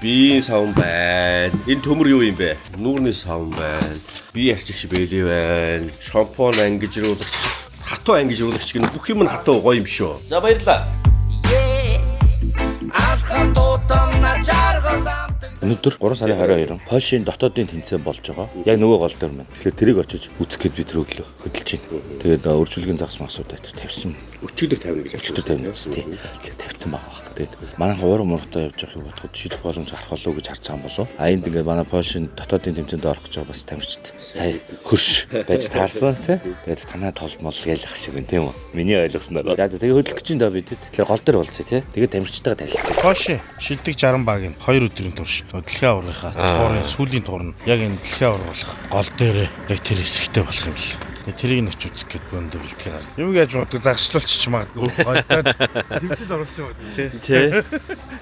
Би савн байна. Энэ төмөр юу юм бэ? Нүүрний савн байна. Би арчигч бэлээ байна. Шампунь ангижруулагч, хатуу ангижруулагч гэх бүх юм нь хатуу гоё юм шүү. За баярлаа. Өнөөдөр 3 сарын 22 Польшийн дотоодын тэмцээн болж байгаа. Яг нөгөө гол дээр маань. Тэгэхээр тэрийг очиж үзэх гээд би тэр өглөө хөдөлж байна. Тэгээд үржүүлгийн загас масуудаа тэр тавьсан. Өчигдөр тавина гэж тавина тий. Тэгэхээр тавьсан байгаа. Тэгээд манайхан уур мууртаа явж явахыг бодоход шийдэх боломж гарах болов уу гэж харж байгаа юм болов. Энд ингээд манай Польшийн дотоодын тэмцээнд орох гэж байгаа бас тамирчид сая хөрш байж таарсан тий. Тэгээд танаа толмол ялах шиг байна тийм үү? Миний ойлгосноор. За тэгээд хөдөлгөх гэж даа бид. Тэгэхээр гол дээр болцъё тий. Тэгээд тамирчтайгаа танилцъя. Польшийн шилдэг 60 багийн 2 өдрийн турш дэлхийн аваргынхаа туурын сүүлийн туурн яг энэ дэлхийн аварга болох гол дээр яг тэр хэсэгтэй болох юм л. Тэгээ тэрийг нь оч үзэх гээд бөөндөө бэлтгэе гар. Юу яаж боддог загшлуулчих магадгүй. Тэмцээд оролцсон юм тий.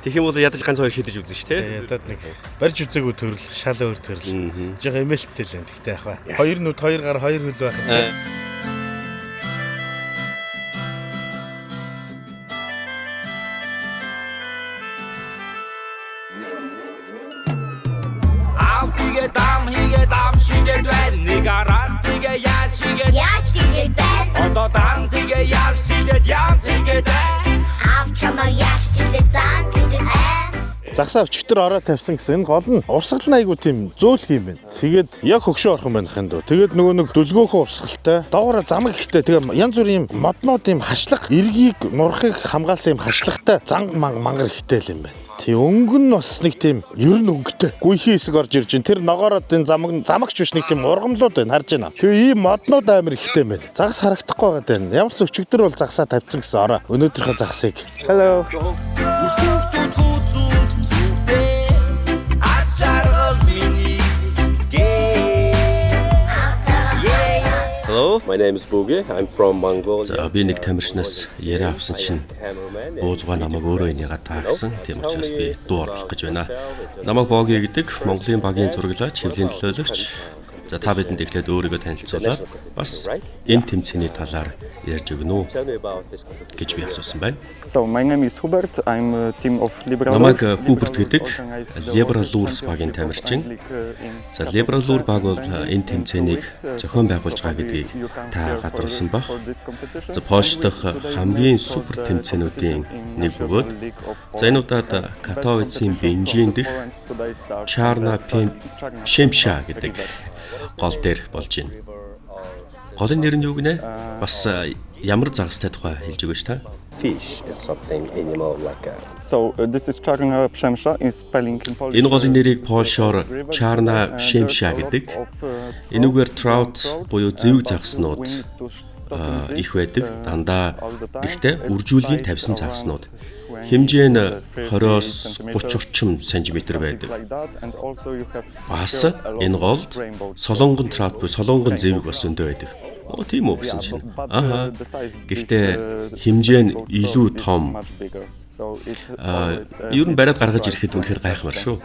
Тэгэх юм бол ядаж ганц хоёр шидэж үзэн ш тий. Ядаад нэг барьж үзээгүй төрөл шал өөр төрөл. Жог эмээлттэй л энэ гэхдээ яах вэ? Хоёр нүд хоёр гар хоёр хөл байх юм. Дам шигээд байна. Нэг араас тэгээ яаж тэгээд байна. Одоо дан тэгээ яаж тэгээд яам тэгээд байна. Авч чамаа яаж тэгээд зан тэгээд байна. Загсаа өчтөр ороо тавьсан гэсэн энэ гол нь урсгал нь айгу тийм зөөлх юм байна. Тэгээд яг хөгшөө орох юм байна хин дөө. Тэгээд нөгөө нэг дөлгөөхөн урсгалтай. Доогоороо замаг ихтэй. Тэгээ янз бүрийн моднууд юм хашлах, эргийг нурахыг хамгаалсан юм хашлагтай занг мангар ихтэй л юм байна. Тий өнгөн нь бас нэг тийм ер нь өнгөтэй. Гүйхийн хэсэг орж ирж байна. Тэр ногоороо энэ замагч биш нэг тийм ургамлууд байна харж байна. Тэгээ ийм моднууд амар ихтэй байна. Загас харагдахгүй байгаа даа. Ямар ч өчигдөр бол загсаа тавьсан гэсэн ороо. Өнөөдрийнхөө загсыг. Hello. Hello, my name is Boogie. I'm from Mongolia. За би нэг тамирчнаас яриа авсан чинь буузгаа намайг өөрөө энийгээ таагсан. Тийм учраас би дуу оруулах гэж байна. Намайг Boogie гэдэг Монголын багийн зураглаач, хэвлэлийн төлөөлөгч. За та бидэнд эхлээд өөрийгөө танилцуулаад бас энэ тэмцээний талаар ярьж өгнө үү гэж би асуусан байна. So my name is Hubert. I'm a team of Liberal Намайг Hubert гэдэг Liberal Lures багийн тамирчин. За Liberal Lure баг бол энэ тэмцээнийг зохион байгуулж байгаа гэдгийг та гадарласан баг. За Польш дахь хамгийн супер тэмцээнүүдийн нэг бөгөөд за энэ удаад Катовицын Бенжин дэх Чарна Шемша гэдэг гол дээр болж байна. Голын нэр нь юу гинэ? Бас ямар загастай тухай хэлж өгөөч та. Fish is something animal like a. So this is Czarna Przemsza in spelling in Polish. Энэ голын нэрийг Польшоор Чарна Шемша гэдэг. Энүүгээр trout буюу зэвэг загаснууд их байдаг. Дандаа ихтэй үржүүлгийн тавьсан загаснууд. Хэмжээ нь 20-оос 30 орчим сантиметр байдаг. Бас энэ голд солонгон trout буюу солонгон зэвэг бас зөндөө байдаг. Оо тийм үү гэсэн чинь. Аха. Гэхдээ хэмжээ нь илүү том. Юу н бариад гаргаж ирэхэд үнэхээр гайхмар шүү.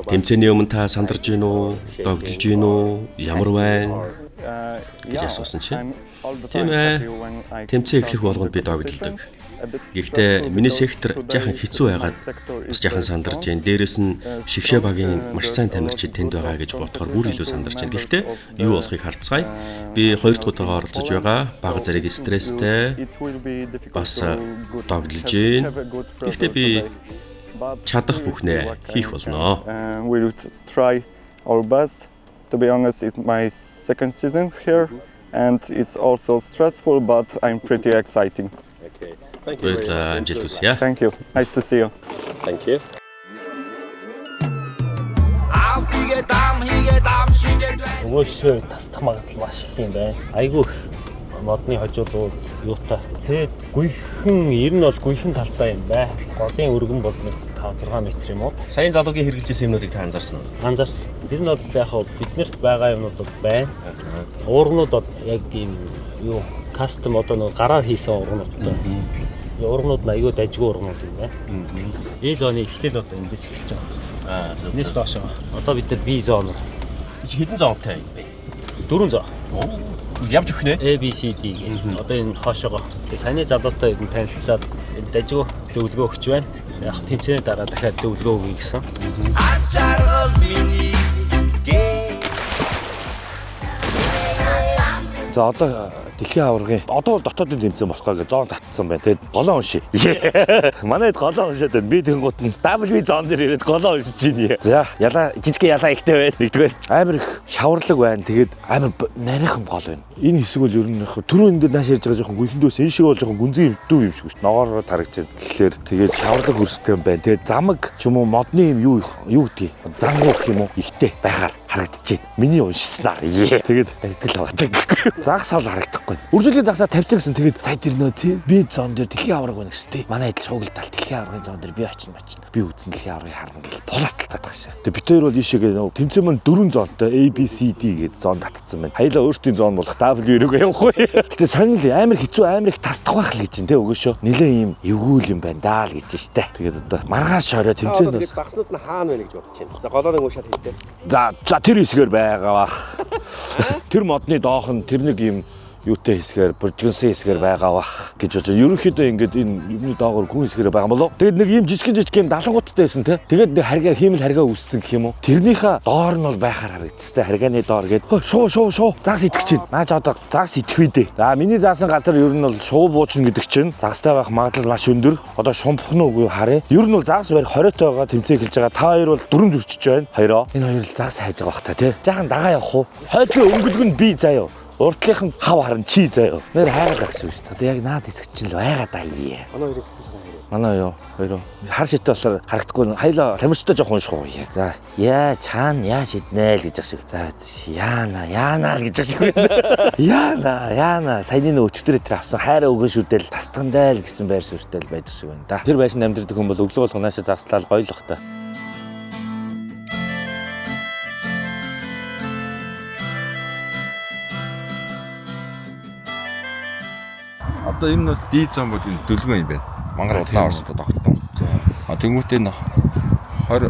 Тэмцээний өмнө та сандарч гин үү? Догдолж гин үү? Ямар байна? Гэж асуусан чинь. Тийм ээ. Тэмцээн эхлэх болгонд би догдолдог. Гэхдээ миний сектор жаахан хэцүү байгаад бас жаахан сандарч байна. Дээрээс нь шигшээ багийн маш сайн тамирчид тэнд байгаа гэж бодохоор бүр илүү сандарч байна. Гэхдээ юу болохыг харцгаая. Би 2 дахь удаагаар оролцож байгаа. Бага зэрэг стресстэй. Бас догдолж байна. Гэхдээ би чадах бүхнээ хийх болно. We will try our best. To be honest, it's my second season here and it's also stressful but I'm pretty exciting. Okay. Thank you. Thank you. Nice to see you. Thank you. Өөшөө тасдах магадлал маш их юм байна. Айгүй модны хожуулууд юутай. Тэгээд гүйхэн ер нь бол гүйхэн талтай юм бай. Голын өргөн бол 5-6 метр юм уу? Сайн залуугийн хэрэгжилсэн юмнуудыг та анзаарсан уу? Анзаарсан. Тэр нь бол яг биднэрт байгаа юмнууд бол байна. Уурнууд бол яг ийм юу кастом одоо нэг гараар хийсэн уурнуудтай. Уурнууд нь айгүй дажгүй уурнууд юм байна. Эл оны эхлэл одоо эндээс эхэлж байгаа. Нэс доошоо. Одоо бид нар B зон. Хэдэн зонтой юм бэ? 4 зон. Явж өгнө. A B C D энэ одоо энэ хоошоогоо. Тэгээ саяны залуутай энэ танилцаад дажгүй зөвлөгөө өгч байна. Яг тэмцээний дараа дахиад зөвлөгөө өгье гэсэн. За одоо дэлхийн аваргын одоо дотоодын тэмцээн болох гэж зон татсан байна. Тэгээд голоо уншия. Манайд голоо уншаад байна. Би тэнгуут нь W зон дээр ирээд голоо уншиж байна. За ялаа жижиг ялаа ихтэй байна. Нэгдүгээр амар их шаварлаг байна. Тэгээд амар нарийнхан гол байна. Энэ хэсэг бол ер нь түрүү энэ дээр нааш ярьж байгаа жоохон гүйхэндөөс энэ шиг бол жоохон гүнзгий өвдөө юм шиг шүү. Ногоороо тарагч байна. Тэгэхээр тэгээд шаварлаг хөрстэй юм байна. Тэгээд замаг ч юм уу модны юм юу гэдгийг зангуу гэх юм уу ихтэй байхаар харагдчихээн. Миний уншснаа. Тэгээд баригдал аваадаг. Загас бол харагдахгүй. Үржүүлгийн загсаа тавьсан гэсэн тэгээд сая тэр нөө би зон дээр дэлхийн аварга байна гэжтэй. Манай адил шуугилдаал дэлхийн аваргын зон дээр би очино. Би үзэн дэлхийн аваргыг харна гэл булааталтаад багшаа. Тэгээд бид хоёр бол ийшээгээ нөө тэмцээн маань 4 зонтой A B C D гэж зон татсан байна. Хоёлаа өөртөө зон болох W рүүгээ явахгүй. Гэтэ сонир амар хэцүү амар их тасдах байх л гэж байна те өгөөшөө. Нилээ ийм эвгүүл юм байна даа л гэж штэ. Тэгээд одоо маргааш орой тэмцээнээс загснууд нь хаана байна гэж бодож байна. За голоорын уушаад хийдэ. За тэр хэсгээр байгаа бах. Тэр модны доох нь тэр нэг юм юутай хэсгээр буржигнсан хэсгээр байгаа бах гэж бодож. Ерөнхийдөө ингээд энэ юмны доогоор гүн хэсгээр байгаа болов. Тэгээд нэг юм жижиг юм далангуудтай байсан те. Тэгээд нэг харгаа хиймэл харгаа үссэн гэх юм уу. Тэрнийхээ доор нь бол байхаар харагдчихтэй. Харгааны доор гээд шуу загс итгэж чинь. Наач одоо загс итгэвэ дээ. За миний заасан газар ер нь бол шуу буучна гэдэг чинь загстай байх магадлал маш өндөр. Одоо шумбах нь үгүй харъя. Ер нь бол загс барь 20-той байгаа тэмцээн эхэлж байгаа. Та хоёр бол дүрм зөрчиж байна. Хоёроо. Энэ хоёр л загс хайж байгаа бах та те. Жаахан дагаа явах уу? Хойдлын өнгөлөг нь би заяа. Уртлынхан хав харан чи заяа. Нэр хайгаад байх шүү дээ. Одоо яг наад хэсэг чинь л байгаад аа. Манай юу хоёроо хар шидтэй болохоор харагдахгүй хоёлоо тамирчтай жоохон унших уу. За яа чаана яа шиднэ л гэж асуу. За яана л гэж асуу. Яана саяны өчтөрөө тэр авсан хайраа өгөн шүдэл тастгандаа л гэсэн байр суурьтай л байж шиг байна да. Тэр байшин амьдрэх хүн бол өглөө болгоноос загслал гоёлох та. Одоо энэ бол дий зам бол энэ дөлгөн юм байна. Мангар удаан орсод тогтсон. Тэнгүүтээ 20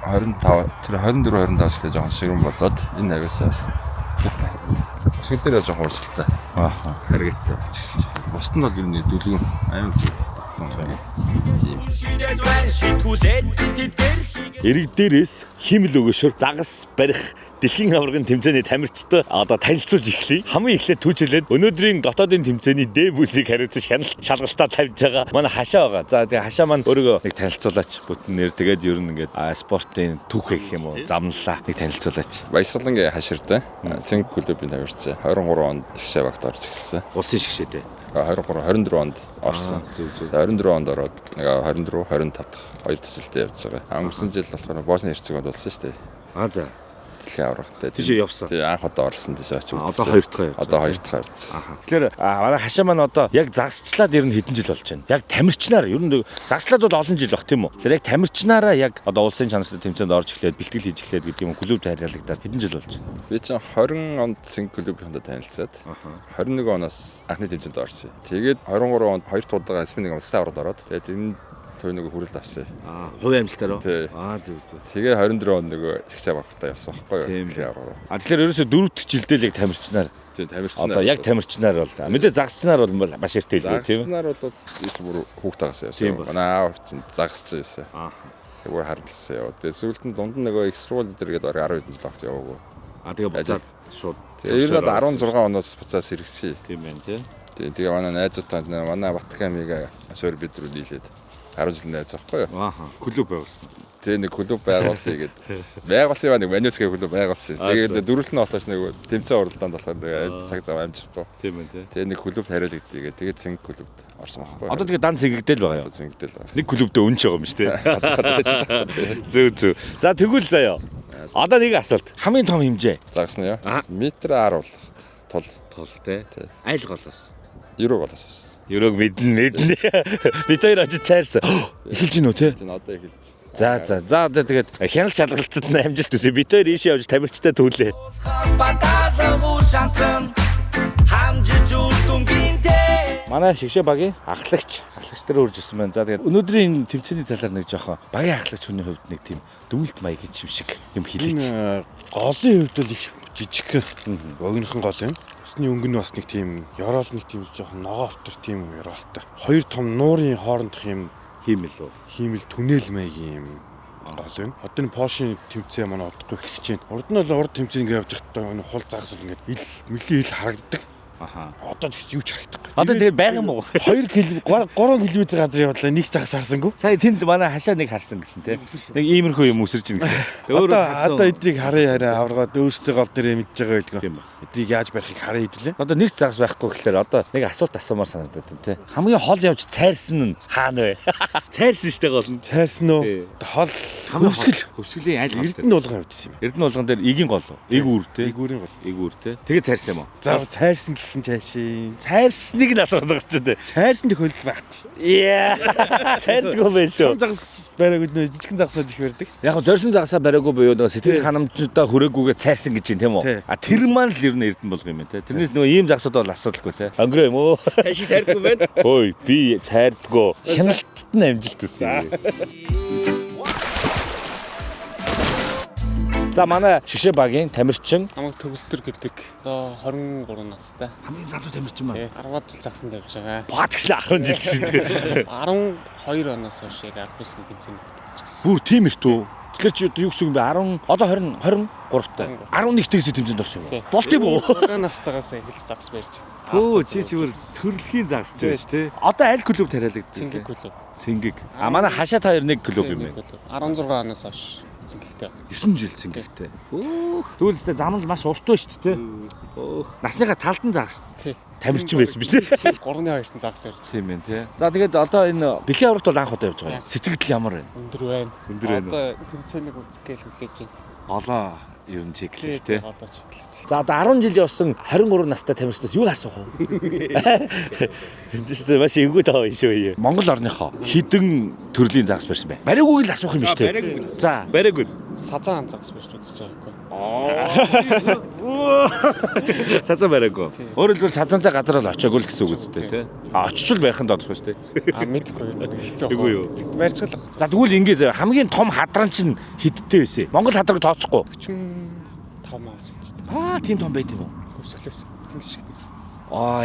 25 тэр 24 25-аас л жоохон ширүүн болоод энэ авьяасаас өсгөл дээр жоохон урсгалтай. Ааха. Харагдтаа болчихсон. Бусд нь бол ер нь дөлгөн аймаг зүйл. Ирэг дээрээс химэл өгөөшөөр загас барих дэлхийн аваргын тэмцээний тамирчтай одоо танилцуулж эхлэе. Хамгийн эхлээд түүжлээд өнөөдрийн дотоодын тэмцээний Д бүсийг хариуцж шалгалтаа тавьж байгаа манай хашаа байгаа. За тэгээ хашаа маань өөрийгөө нэг танилцуулаач бүтэн нэр. Тэгээд ер нь ингээд спортын түүхээ гэх юм уу замналаа нэг танилцуулаач. Баясгалангийн хаширтай Цэнг клубын тамирч 23 онд шгшээ багт орж эхэлсэн. Улсын шгшээтэй. 24 онд орсон. 24 онд ороод 24 25 дахь 2 жилдээ явж байгаа. Өнгөрсөн жил болохоор Босни Херцеговинд болсон шүү дээ. За. Дэлхийн аврагтай. Тийш явсан. Тий анх одоо орсон тийш очиж үзсэн. Одоо 2 дахь явж. Одоо 2 дахь явж. Тэгэхээр манай хашаа маань одоо яг загсчлаад ер нь хэдэн жил болж байна. Яг тамирчнаар ер нь загслаад бол олон жил баг тийм үү. Тэгэхээр яг тамирчнаараа яг одоо улсын чанартай тэмцээнд орж эхлээд бэлтгэл хийж эхлээд гэдэг юм клуб хайрлагдаад хэдэн жил болж байна. Би чинь 20 онд Цэнг клубынхаа танилцаад 21 оноос анхны тэмцээнд орсон. Тэгээд 23 онд 2 дахь удаа Аспен 1 улсын аврагт ороод тэгээд энэ нэг хүрэл авсан. Хувийн амжилтаар уу? Зөв. Тэгээ 24 он нэг шгшээ багтаа явсан байхгүй юу? Тэгэхээр ерөөсөө 4 дахь жилдээ л яг тамирчнаар. Тийм тамирчнаар. Одоо яг тамирчнаар бол мэдээ загсчнаар бол маш эрт хэлээ тийм. Загсчнаар бол их бүр хүүхдээс явсан. Манай аав чинь загсч байсан. Тэгээ хардлсан яа. Тэгээ сүүлд нь дунд нь нөгөө экстрол дээр гээд 10 хэдэн жил огт яваагүй. Тэгээ буцаад шууд. Тэгээ ер нь бол 16 оноос буцаад сэргсэн. Тийм байна тийм. Тэгээ манай найзуудтай манай Баткамиг асуур бид рүү нийлээд 10 жил найз байхгүй юу? Ааха. Клуб байгуулсан. Тэгээ нэг клуб байгуулъя гээд байгуулсан нэг Манюцкий клуб байгуулсан. Тэгээд дөрвөлт нь болохоос нэг тэмцээн уралдаанд болохоор тэгээ цаг зав амжихгүй. Тийм ээ тий. Тэгээ нэг клубт хариулагдъя тэгээд Цэнг клубт орсон байхгүй юу? Одоо тэгээ дан цэнгэгдэл байгаа юу? Цэнгэгдэл байгаа. Нэг клубтээ өнч байгаа юм шүү дээ. Зөв. За тэгвэл заяа. Одоо нэг асуулт. Хамгийн том хэмжээ. Загсна юу? Метр 10 болох. Тол тий. Айл голоос. 90 голоос. Ерөөг мэднэ. Бид хоёр очиж цайрсан. Эхэлж гинөө те. Одоо эхэлж. За тэгээд хяналт шалгалтад нь амжилт төсөө. Бид хоёр ийшээ явж тамирчтай түүлээ. Манай шгшээ багийн ахлагч нар үрж ирсэн байна. За тэгээд өнөөдрийн тэмцээний талаар нэг жоохон багийн ахлагч хүний хувьд нэг тийм дүмэлт маяг юм шиг юм хэлээч. Голын хувьд бол их жижиг. Богинохон гол юм. Усны өнгө нь бас нэг тийм ёроол нэг тийм жоохон ногоо автар тийм ёроолтой. Хоёр том нуурын хоорондох юм хиймэл үү? Хиймэл түнэл маягийн юм гол байна. Одоо энэ Пошийн тэмцээн манай одохгүй эхлэж байна. Урд нь бол урд тэмцээн ингээд явж байхдаа энэ хул загас бол ингээд мөлийн хил харагддаг. Одоо ч гэж юу ч харагдахгүй. Одоо тэгээ байгаа юм уу? 2 км 3 км газар явлаа нэг цагаас харсангүй. Сая тэнд манай хашаа нэг харсан гэсэн тийм. Нэг иймэрхүү юм үсэрч ийн гэсэн. Одоо эдрийг хараа аваргаад өөрсдөө гол дээр мэдж байгаа байлгүй. Эдрийг яаж барихыг хараа идлээ. Одоо нэг загас байхгүй гэхэлэр одоо нэг асуулт асуумаар санагдаад байна тийм. Хамгийн хол явж цайрсан нь хаана вэ? Цайрсан штэ гол нь. Цайрсан уу? Хол хөвсгөлийн айл Эрдэнэ болгон явжсэн юм. Эрдэнэ болгон дээр игийн гол уу? Игүүр тийм. Игүүр тийм. Тэгээ цайрсан юм уу? За цайрсан гэх нь цаашийн. Цайрсныг нь асуух гэж байна. Цайрсан төхөөлөл байхгүй шүү дээ. Яа. Цайрдаггүй байх шүү. Загас бариаггүй нөө жижигхэн загасаад их барьдаг. Яг нь зорьсон загасаа бариаггүй буюу нөгөө сэтгэл ханамжтай хүрээгүйгээ цайрсан гэж юм тийм үү? А тэр маань л ер нь Эрдэнэ болгон юм байна те. Тэрнээс нөгөө ийм загсууд бол асуудалгүй те. Өнгөрөө юм уу? Хашиг цайрдаггүй байна. Хөөе би цайрдаггүй. Хяналтад нь амжилт төсөө. За манай шгшээ багийн тамирчин намайг Төгөлтөр гэдэг. Одоо 23 настай. Хамгийн залуу тамирчин маань 10 жил загсанд явж байгаа. Бат гэсэн 10 жил шүү дээ. 12 оноос хойш яг аль бусны тэмцээнд тавьчихсан. Бүр тийм их түү. Тэгэхээр чи юу гэсэн юм бэ? 10 одоо 23 таа. 11-ээс тэмцээнд орсон юм. Болт юм уу? 6 настайгаас эхэлж загс барьж. Өө чи бүр төрөлхийн загс ч байж тээ. Одоо аль клуб тариалагдсан? Цэнгэг клуб. Цэнгэг. А манай хашаа та хоёр нэг клуб юм байна. 16 оноос хойш. Цэнгэгтэй. 9 жил цэнгэгтэй. Тэгвэл тест замнал маш урт байна шүү дээ. Насныхаа талд нь загс. Тамирчин байсан биз дээ. 3-ны 2-т загс барьж. Тийм байна тий. За тэгээд одоо энэ дэлхийн аврагт бол анх удаа явж байгаа. Сэтгэл ямар байна? Өндөр байна. Өндөр байна. Одоо тэмцээнийг үзэх гээл хүлээж байна. Голоо Ер нь чеклээ тий. Одоо чеклээ. За одоо 10 жил явсан 23 настай тамирчнаас юу асуух вэ? Энэ ч маш эвгүй таа юм шүү. Монгол орныхоо хідэн төрлийн загас барьсан бай. Бариггүй л асуух юм биш үү? За, бариггүй. Сазан загас барьж үзэж байгаагүй. Сазан бариггүй. Өөрөөр хэлбэл сазантай газар л очиагүй л гэсэн үг үстэй тий. Очиж л байхын тодорхой шүү дээ. Мэдгүй юм хэцүү. Үгүй юу. Барьцгал баг. За тэгвэл ингэ заяа хамгийн том хадран чинь хидтэй байсан. Монгол хадраг тооцохгүй. 45 мянга санчтай. Тийм том байт юм уу? Хөвсглээс. Тэнгис шигдээс.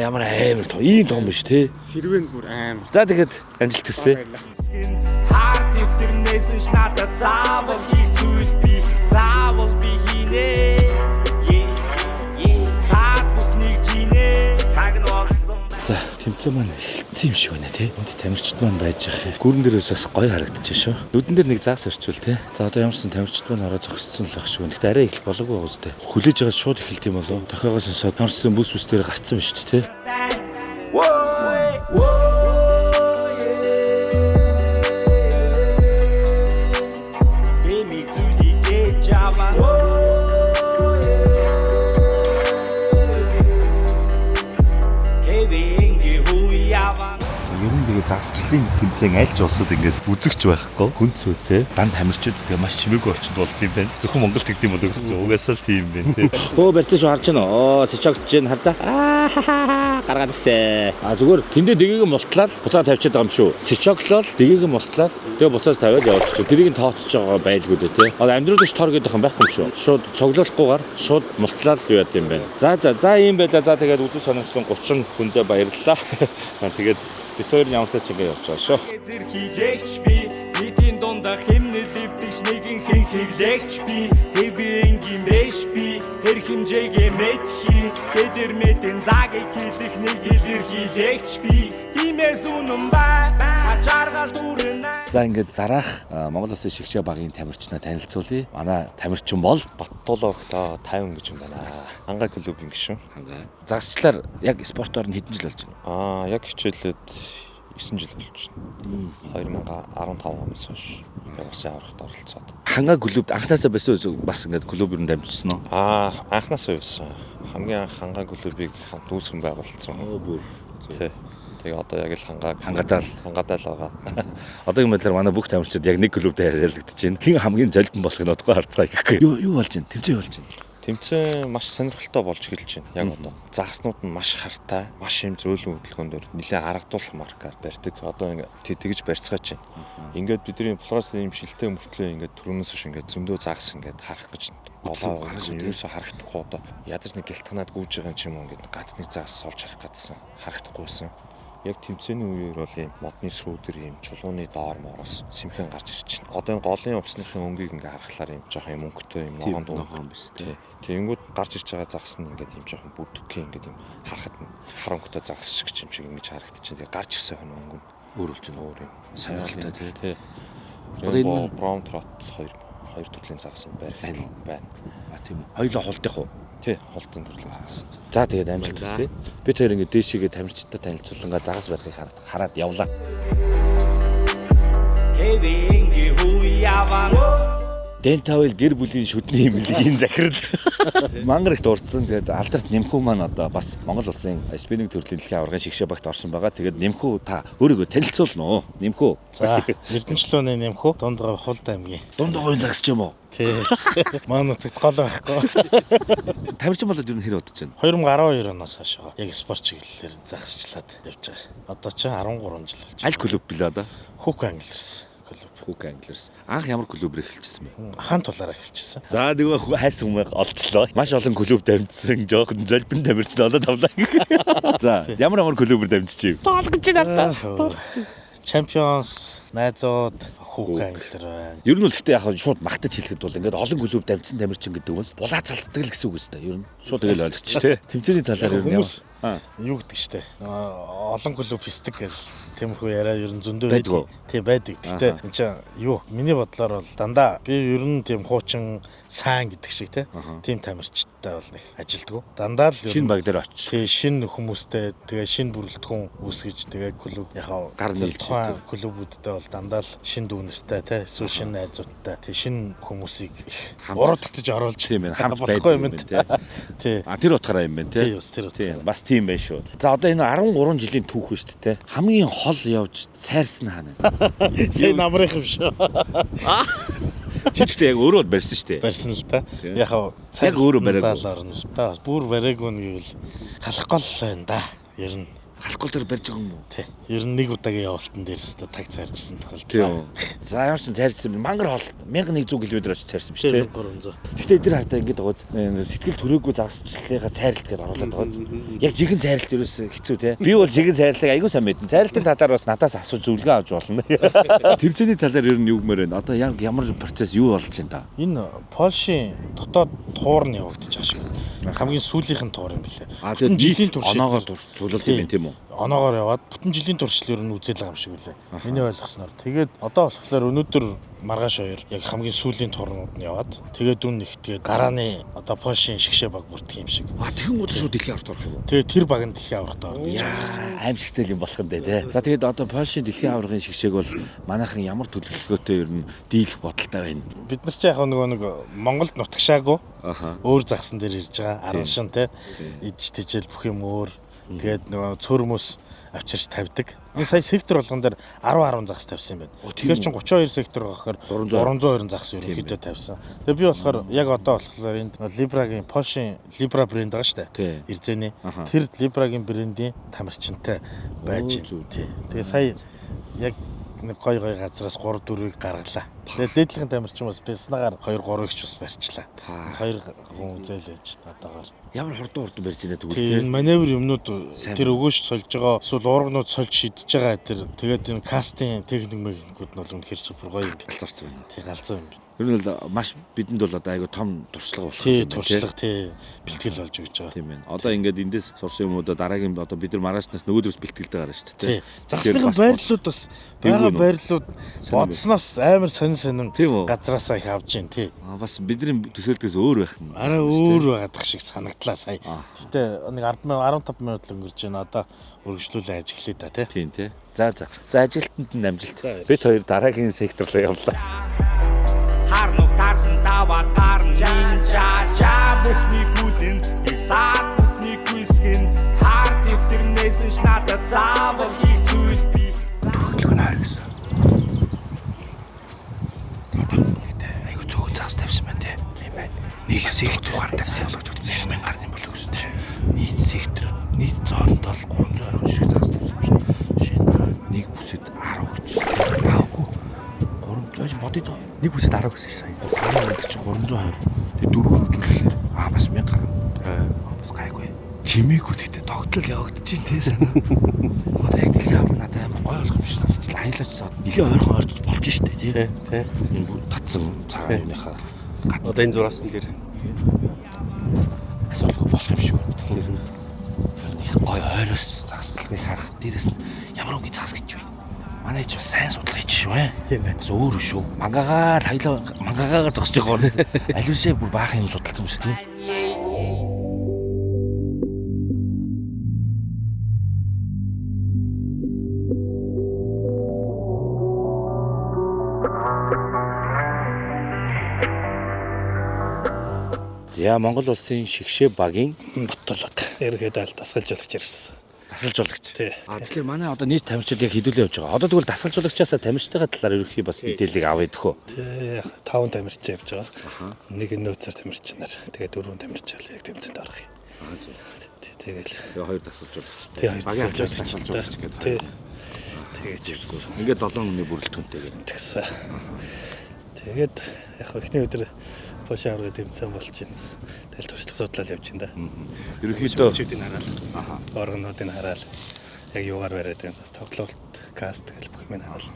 Ямар амар том. Ийм том биш тий. Сэрвэн бүр амар. За тэгээд амжилт хүсье. Хар дэвтэрнээс нь надад заавал хийх зүйл би заавал би хийнэ. Саад бүхнийг жийнэ. Цаг нь болсон. За тэмцээн маань эхэлсэн юм шиг байна тий. Энд тамирчид маань байж ах. Гүрэн дээрээс бас гоё харагдчихэ шүү. Нүдэн дээр нэг загас орчвол тий. За одоо ямарсан тамирчид маань ороо зогссон л байх шиг байна. Гэхдээ арай эхлэх болоогүй байгаа үстэй. Хүлээж байгаа шууд эхэлт юм болоо. Тохиогоос сонсоод ямарсан бүс дээр гарцсан ба шүү дээ тий. Загсчлалын тэмцээн аль ч улсад ингээд үзэгч байхгүй хүнцүүтэй дан тамирчид тэгээ маш чимээгүй орчинд болд юм байна. Зөвхөн Монголд гэдэг юм болоо гэсэн чинь угаасаа л тийм байна тий. Хөө барьсан шүү харж байна. Сичогч чинь хардаа. Гаргаад ирсэн. Зүгээр тэндээ дэгийг мултлаад буцаа тавьчихад байгаа юм шүү. Сичоглол дэгийг мултлаад тэгээ буцаад тавиад явуулчих. Тэрийг нь тооцож байгаа байлгүй дээ тий. Одоо амьдруулагч тор гэдэг юм байхгүй юм шүү. Шууд цоглуулахгүйгээр шууд мултлаад юу яд юм байна. За ийм байлаа. За тэгээд үдэн сонирхсон 30 хүндээ баярлалаа. Тэгээд бид хоёр ямартай ч ингэ явж байгаа шүү. Зэрхийлэгч би бидний дундаа хэмнэл эвдэж нэгэн хэн хэглэгч би хэвэн гимэш би хэр хэмжээгээ мэдхий гэдэр мэдэн загийг хэлэх нэг илэрхийлэгч би тиймээс үнэн бай ачааргал дүүрнэ. За ингээд дараах Монгол Улсын шигшээ багийн тамирчнаа танилцуулъя. Манай тамирчин бол Баттуулогтой 50 гэж юм байна. Хангай клубын гишүүн. Загасчлаар яг спортоор нь хэдэн жил болж байна? Яг хичээлээд 9 жил болж байна. 2015 оноос хойш яг усын аврагт оролцоод. Хангай клубд анхнаасаа байсан бас ингээд клуб ер нь дамжчихсан уу? Анхнаасаа байсан. Хамгийн анх хангай клубыг хамт үүсгэн байгуулсан. Тий. Тэгээ одоо яг л хангадаал байгаа. Одоогийн байдлаар манай бүх тамирчид яг нэг клубтэй харьяалагдаж байна. Хин хамгийн золион болох нь одоогоо харцгаа гэхгүй. Юу болж байна? Тэмцээн болж байна. Тэмцээн маш сонирхолтой болж эхэлж байна. Яг одоо загаснууд нь маш хартай, маш юм зөөлөн хөдөлгөөнөөр нэлээд аргадуулах маркаар барьдаг. Одоо ингэ тэгж барьцгааж байна. Ингээд бидний флорес юм шилтэй мөртлөө ингээд түрүүнээс хойш ингээд зөндөө загас ингээд харах гэж болоо үзсэн. Ерөөсөө харагдахгүй одоо ядаж нэг гэлтгнаад гүйж байгаа юм ингээд ганц нэг загас олж харах гэдсэн. Харагдахгүйсэн. Яг тэмцээний үеэр бол ийм модны сүүдэр ийм чулууны доор мороос сэмхэн гарч ирж байна. Одоо энэ голын усныхын өнгийг ингээ харахаар ийм жоохон юм өнгөтэй ийм ногоон биш тий. Тэгэнгүүт гарч ирж байгаа загас нь ингээд ийм жоохон бүдгэх ингээд ийм харахад харанхтай загас шиг юм шиг ингэж харагдчихээн. Тэгээ гарч ирсэн хүн өнгө өөрөлж нь өөр юм. Сайралтай тий. Одоо браун трот хоёр төрлийн загас барих байна. Тийм үү. Хоёулаа холдох уу? Тий, холдын төрлийн загас. За тэгээд амжилт хүсье. Бид хоёр ингэ дээшээгээ тамирчидтай танилцуулангаа загас барихыг хараад явлаа. Дентавел гэр бүлийн шүдний имлэгийн захирал мангар их дурдсан. Тэгээд алдарт нэмхүү маань одоо бас Монгол улсын спиннинг төрлийн дэлхийн аваргын шигшээ багт орсон байгаа. Тэгээд нэмхүү та өөрийгөө танилцуулна уу? Нэмхүү. За, Эрдэнэчлөөний нэмхүү Дундгой Хулд аймгийн. Дундгойн загас ч юм уу? Тий. Маань утгад гол байхгүй. Тамирчин болоод юу нэр бодож байна? 2012 оноос хойш яг спорт чиглэлээр загасчлаад явж байгаа. Одоо ч 13 жил болж байна. Аль клуб билээ одоо? Хүүк Англерс клуб. Хүүк Англерс. Анх ямар клубээр эхэлчихсэн бэ? Хаан тулаараа эхэлчихсэн. За нөгөө хайсан хүмүүс олчлоо. Маш олон клуб дамжсан. Жохон золбин тамирчин олоод авлаа. За ямар клубээр дамжиж юм? Тоол гэж байна. Champions, найзууд Хүүк Англер байна. Ер нь бол гэхдээ яг шууд магтаж хэлэхэд бол ингээд олон клуб дамжсан тамирчин гэдэг бол булаацалддаг л гэсэн үг үстэй. Ер нь шууд тэгэл ойлгочих тий. Тэмцээний талаар ер нь юу гэдэг штэ. Олон клуб хийдэг гэл тиймэрхүү яриа ер нь зөндөө байдаг. Тийм байдаг. Гэхдээ энэ чинь юу миний бодлоор бол дандаа би ер нь тийм хуучин сайн гэдэг шиг тийм тамирчтай бол нэг ажилддаг. Дандаа л шинэ баг дээр очиж. Тийм шинэ хүмүүстэй тэгээ шинэ бүрэлдэхүүн үүсгэж тэгээ клуб яхаа гар нийлж клубүүдтэй бол дандаа л шинэ дүүнэртэй эсвэл шинэ найзуудтай тийм шинэ хүмүүсийг уруудтаж оруулж тийм байна. Хамт байхгүй юм тий. Тий. Тэр утгаараа юм байна тий. Тийм бас тийм байна шүү. За одоо энэ 13 жилийн түүх шүү дээ тий. Хамгийн хол явж цайрсан хаана? Сэй намрах юм шүү. Чичтэй яг өөрөө барьсан шүү дээ. Барьсан л та. Яг өөрөө бариаг орно л та. Бүр бариаггүй нь гэвэл халахгүй л байна да. Ер нь халахгүй дээр барьж байгаа юм уу? Тий. Ер нь нэг удаагийн явалтан дээрээс та таг цайрчсан тохиолдол. За ямар ч цайрчсан мангар хол 1100 км очиж цайрсан биш тий. 300. Гэхдээ эдгээр хартаа ингэж байгаа сэтгэл төрөөгүй загасчлалынхаа цайралт гэдээ оруулаад байгаа. Яг жихэн цайралт ерөөс хэцүү тий. Би бол жихэн цайралтыг аягүй сайн мэднэ. Цайралтын талаар бас надаас асууж зөвлөгөө авч болно. Тэмцээний талаар ер нь юу гэмээр байна? Одоо яг ямар процесс юу болж байна та? Энэ Польшийн дотоод туур нь явагдаж байгаа шиг. Хамгийн сүүлийнх нь туур юм билээ. Тэгээд жилийн турш оноогоор зулуулдаг юм тийм үү? Оноогоор яваад бүтэн жилийн туршил ер нь үзэл байгаа юм шиг үлээ. Миний ойлгосноор. Тэгээд одоо болохоор өнөөдөр маргааш хоёр яг хамгийн сүүлийн турнууд нь яваад тэгээд үн нэгтгээд гарааны одоо Польшийн шгшээ баг бүрдэх юм шиг. Тэгэн удаа шууд дэлхийн аврагт орох юм уу? Тэгээд тэр баг нь дэлхийн аврагт орно гэж ойлгосон. Аимшигтэй юм болох нь дээ тий. За тэгээд одоо Польшийн дэлхийн аврагын шгшээг бол манайхан ямар төлөвлөгөөтэй ер нь дийлэх бодолтой байна. Бид нар ч яг нэг Монголд нутагшаагүй өөр загсан дээр ирж байгаа. Аран шин тий. Идж тижэл бүх юм өөр. Тэгээд нөгөө цөөрмөс авчирч тавьдаг. Энэ сая сектор болгон дээр 10 загас тавьсан юм байна. Тэгэхээр чин 32 сектор байгаа гэхээр 320 загас ерөнхийдөө тавьсан. Тэгээ би болохоор яг одоо болохоор энд Libra-гийн Польшийн Libra брэнд байгаа шүү дээ. Ирзэний. Тэр Libra-гийн брендийн тамирчинтай байж тий. Тэгээ сая яг нэг гой газраас 3-4-ийг гаргалаа. Тэгээд дээдлэгийн тамирчин бас бяснагаар 2-3-ыг ч бас барьчлаа. 2 хүн зөөлөж надаагаар ямар хурдан барьж байна тэгвэл тийм энэ маневр юмнууд тэр өгөөж сольж байгаа эсвэл уургнууд сольж шидэж байгаа тэр тэгээд энэ кастинг техник мэгнүүд нь бол үнэхээр супер гоё юм галзуурсан байна. Тий галзуу юм байна. Ер нь бол маш бидэнд бол одоо айгу том туршлага болох юм байна. Тий туршлага тий бэлтгэл болж өгч байгаа. Тийм байна. Одоо ингээд эндээс сурсан юмудаа дараагийн одоо бид нар маргаашнаас нөгөөдрөөс бэлтгэлтэй гарна шүү дээ. Тий. Загсны байрлалууд бас байгаа байрлалууд бодсноос амар сонин газраасаа их авж гин тий. Бас бидний төсөөлтөөс өөр байх юм. Араа өөр байгаадах шиг санагдлаа сая. Гэтэ нэг 15 минут л өнгөрч байна. Одоо үргэлжлүүлээ ажиглая да тий. Тийм тий. За ажилтнанд нь амжилт. Бид хоёр дараагийн сектор руу явлаа. Харнуг тарсан таваад гарн жаа бүхний гүлэн бисаад бүхний гүйсгэн хар дэвтэрнээс нь надад заавал хийх зүйл би төрөлгөн хайр гэсэн. Айгу зөвхөн загас тавьсан байна тий. Тийм байна. Нэг сектор гар тавьсан болгож үзсэн юм гарны бол өгсөн тий. Нийт сектор нийт зоонд бол 320 шиг загас тавьсан шүү дээ. Шинэ нэг бүсэд 10 гэж. Аагүй. 300 бодё. Нэг бүсэд 10 гэсэн сая. 10 чи 320. Тэгээ 4 хөржүүлэхээр бас 1000 гарна. Бас гайгүй. Чимээгүй гэхдээ тогтол явагдчих тий санаа. Одоо яг дэлхийн авраг надад амар гоё болох юм шиг санагдчихлаа. Аялаач нэлээ ойрхон ойртож болж штэ тий. Энэ бүр татсан цагаан юуныхаа одоо энэ зураас нь тэр асуулга болох юм шиг. Тэгэхээр их гоё ойроос загсгалыг харах дээрээс нь ямар үгийн загс гэж байна. Манай ч бас сайн судлаа хийж шүү ээ. Тийм ээ. Бас өөр шүү. Мангаагаар зогсож байгаа нь алившээ бүр баах юм судалсан юм шиг тийм. За Монгол улсын шгшээ багийн ботлог ергээд аль дасгалжуулагч ирсэн. Дасгалжуулагч. Тий. Тэгэхээр манай одоо нийт тамирчид яг хэдүүлээ явж байгаа. Одоо тэгвэл дасгалжуулагчаасаа тамирчдын талаар ерөнхий бас мэдээллийг авъя дөхөө. Тий. 5 тамирч явж байгаа. Нэг нөөцөр тамирч нар. Тэгээд 4 тамирч яг тэмцээнд орох юм. Тий. Тэгэл. Тэгээ 2 дасгалжуулагч. Тий. 2 дасгалжуулагч гэдэг. Тий. Тэгэж ирсэн. Ингээд 7 хүний бүрэлдэхүүнтэй гэсэн. Тэгээд яг ихний өдөр Польшийн аврагын тэмцээн болж байна. Тэгэл туршлага судлал явж байна да. Ерөнхийдөө чигтийн хараал. Органуудыг хараал. Яг юугаар бариад байна. Бас тоглолт, каст тэгэл бүх юм хараал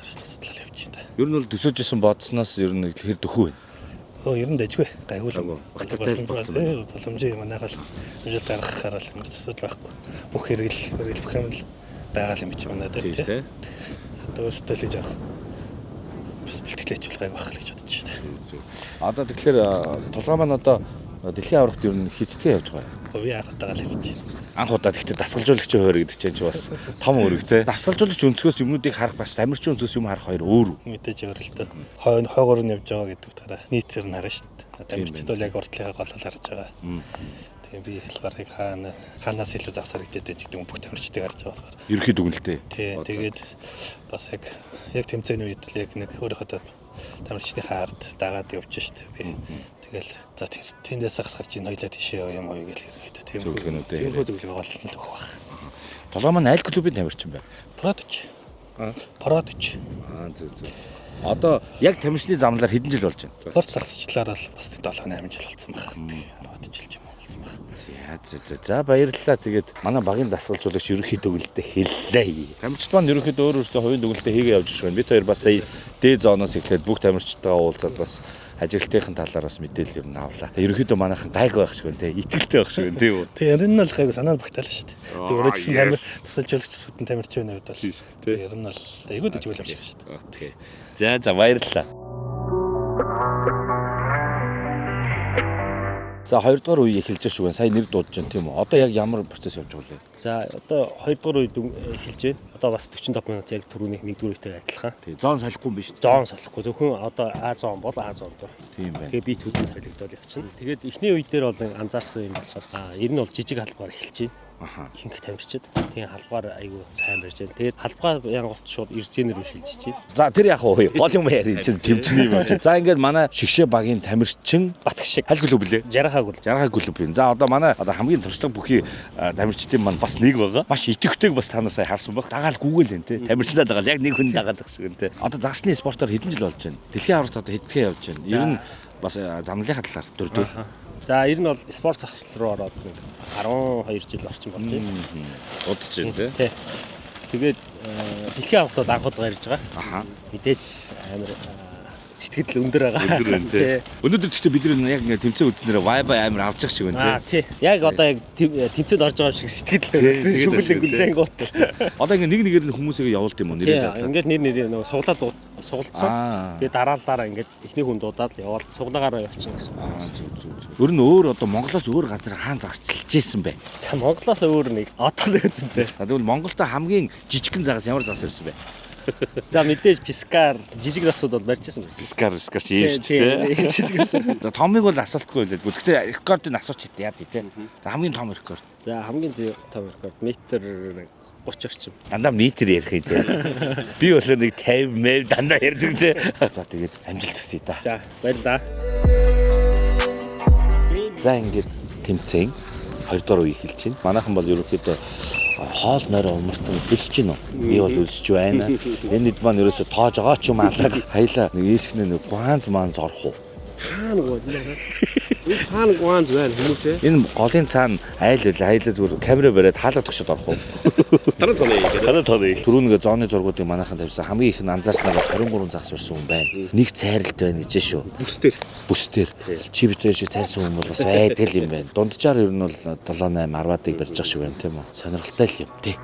туршлага судлал явж байна да. Ер нь бол төсөөжсэн бодсноос ер нь хэр дөхөө вэ? Ер нь дэжгүй. Гайхуулаа. Боломжтой манайхаа амжилт гаргахаар л ямар асуудал байхгүй. Бүх хэрэгэл бүх юм л байгаа юм чи манай дээр тий. Одоо өөртөө л яах. Бэлтгэлээч бол гайх байх л гэж бодож байна. Одоо тэгэхээр тулгаан маань одоо дэлхийн аврагт ер нь хиддгээ явж байгаа. Говь яахад байгаа л хэлж байна. Анх удаа гэхдээ дасгалжуулагчийн хуваар гэдэг чинь бас том үүрэг те. Дасгалжуулагч өнцгөөс юмнуудыг харах бас тамирчин өнцгөөс юм харах хоёр өөр. Мэдээж өөр л дээ. Хойгоор нь явж байгаа гэдэг утгаараа нийтээр нь харна шүү дээ. Тамирчид бол яг уртлыгаа гол харж байгаа. Тийм би болохоор хаанаас илүү загсаар идээд байж гэдэг бүх тамирчдыг харж байгаа болохоор. Ерөнхий дүгнэлтээ. Тийм тэгээд бас яг тэмцээний үед л яг нэг өөрийнхөө тамирчдынхаа ард дагаад явж шүү дээ. Тэгэл за тэндээс гарч ин хоёлаа тийшээ юм уу гэж ирэхэд тийм зөвлөгөө гол л өгөх баг. Тулгаан маань аль клубын тамирчин бэ? Парадич. Зөв. Одоо яг тамирчны замлаар хэдэн жил болж байна? Спорт загсчлаар бол бас 7-8 жил болсон байна. 10 жил юм болсон байна. За баярлалаа. Тэгээд манай багийн дасгалжуулагч ерөнхий дүгнэлтэд хэллээ. Тамирчид маань ерөнхийдөө өөрөөсөө хувийн дүгнэлтэд хийгээ явж байна. Бид хоёр бас сая дээд зооноос эхлээд бүх тамирчдтайгаа уулзаад бас ажилтныхын талаар бас мэдээлэл юм авлаа. Ерөнхийдөө манайхан гайг байх шиг байна те. Итгэлтэй байх шиг байна тийм үү? Тийм ер нь л гайг санаа багтаал шүү дээ. Би өөрөөсөө тамир дасгалжуулагчдын тамирчин байна гэдэг бол ер нь л айгүй дэжгүй юм шиг шүү дээ. Окей. За баярлалаа. За 2 дугаар үе эхэлж шүү. Сая нэр дуудаж байна тийм үү? Одоо яг ямар процесс явж байгаа вэ? За одоо 2 дугаар үед эхэлж байна. Одоо бас 45 минут яг түрүүний 1 дугаар үетэй адилхан. Тийм. Зоон солихгүй юм биш үү? Зоон солихгүй. Зөвхөн одоо А зоон бол А зоон дор. Тийм байна. Тэгээ би төдөн солигдол явчихна. Тэгээд эхний үе дээр бол анзаарсан юм болохоор ер нь бол жижиг халбаар эхэлж байна. Ихэнх тамирчид тийм халбаар айгүй сайн барьж байна. Тэгээд халбаар янгот шууд ирзэнээр үшилж байна. За тэр яг уу гол юм яарин чинь тэмцний юм. За ингээд манай шигшээ багийн тамирчин Батгшиг аль клуб лээ? Жаргахаа клуб юм. За одоо манай одоо хамгийн туршлага бүхий тамирчдын маань бас нэг байгаа. Маш идэвхтэйг бас танаас сая харсан баг. Дагаал гүгэл энэ те. Тамирчдаа дагаал яг нэг хүн дагаад байх шиг энэ те. Одоо загсны спортоор хэдэн жил болж байна? Дэлхийн аврагт одоо хэдхэн явж байна? Ер нь бас замналынхаа талаар дурдвал. За ер нь бол спорт засал руу ороод 12 жил орчин болж байна. Удаж байна тий. Тэгээд дэлхийн аврагтад анх удаа ирж байгаа. Мэдээж амар сэтгэл өндөр байгаа. Тий. Өнөөдөр гэхдээ бид нар яг ингэ тэмцээн үзснээр vibe амар авч явах шиг байна тий. Яг одоо яг тэмцээнд орж байгаа шиг сэтгэл шүглэн гүлэнгуут. Одоо ингэ нэг нэгээр нь хүмүүсийг явуулт юм уу нэрээ даацаа. Ингээд нэр нөгөө суглаад сугалцсан. Тэгээд дараалалаараа ингээд эхний хүн дуудаад явал суглагаараа явчихна гэсэн. Өөр нь өөр одоо Монголоос өөр газар хаан загсчилж ийсэн бэ? За Монголоос өөр нэг одоо л үзэнтэй. Тэгвэл Монголда хамгийн жижигхэн загас ямар загас ирсэн бэ? За мэдээж пискар жижиг засууд бол барьжсэн байна. Пискар шийдэж тий. За томыг бол асуултгүй байлаа. Гэхдээ рекордыг асууч яа тий. За хамгийн том рекорд. За хамгийн том рекорд метр 30 орчим. Дандаа метр ярих юм тий. Би бол нэг 50 мэл дандаа ярьдаг тий. За тэгээд амжилт хүсье да. За баярлалаа. За ингээд тэмцээн 2 дугаар үе эхэлж байна. Манайхан бол ерөнхийдөө хоол нойроо өмөртөн өсөж гинөө. Би бол өсөж байна. Энэ хэд маань ерөөсө тоож байгаа ч юм алга. Хаялаа нэг ээшгнээ нэг гуанз маань зорох уу? Хаана гуанз байна хүмүүсээ? Энэ голын цаана айл байлаа. Хаялаа зүгээр камера бариад хаалга тогшоод орох уу? Тараа тоноо. Түрүүнгээ зооны зургуудыг манайхан тавьсан. Хамгийн их анзаарснаар 23 загас урсан хүн байна. Нэг цайралт байна гэж шүү. Бүстэр. Чи битэр шиг цайрсан хүн бол бас байдаг юм байна. Дунджаар ер нь бол 7-8 10-ыг барьж байгаа шиг байна тийм үү? Сонирхолтой л юм тий.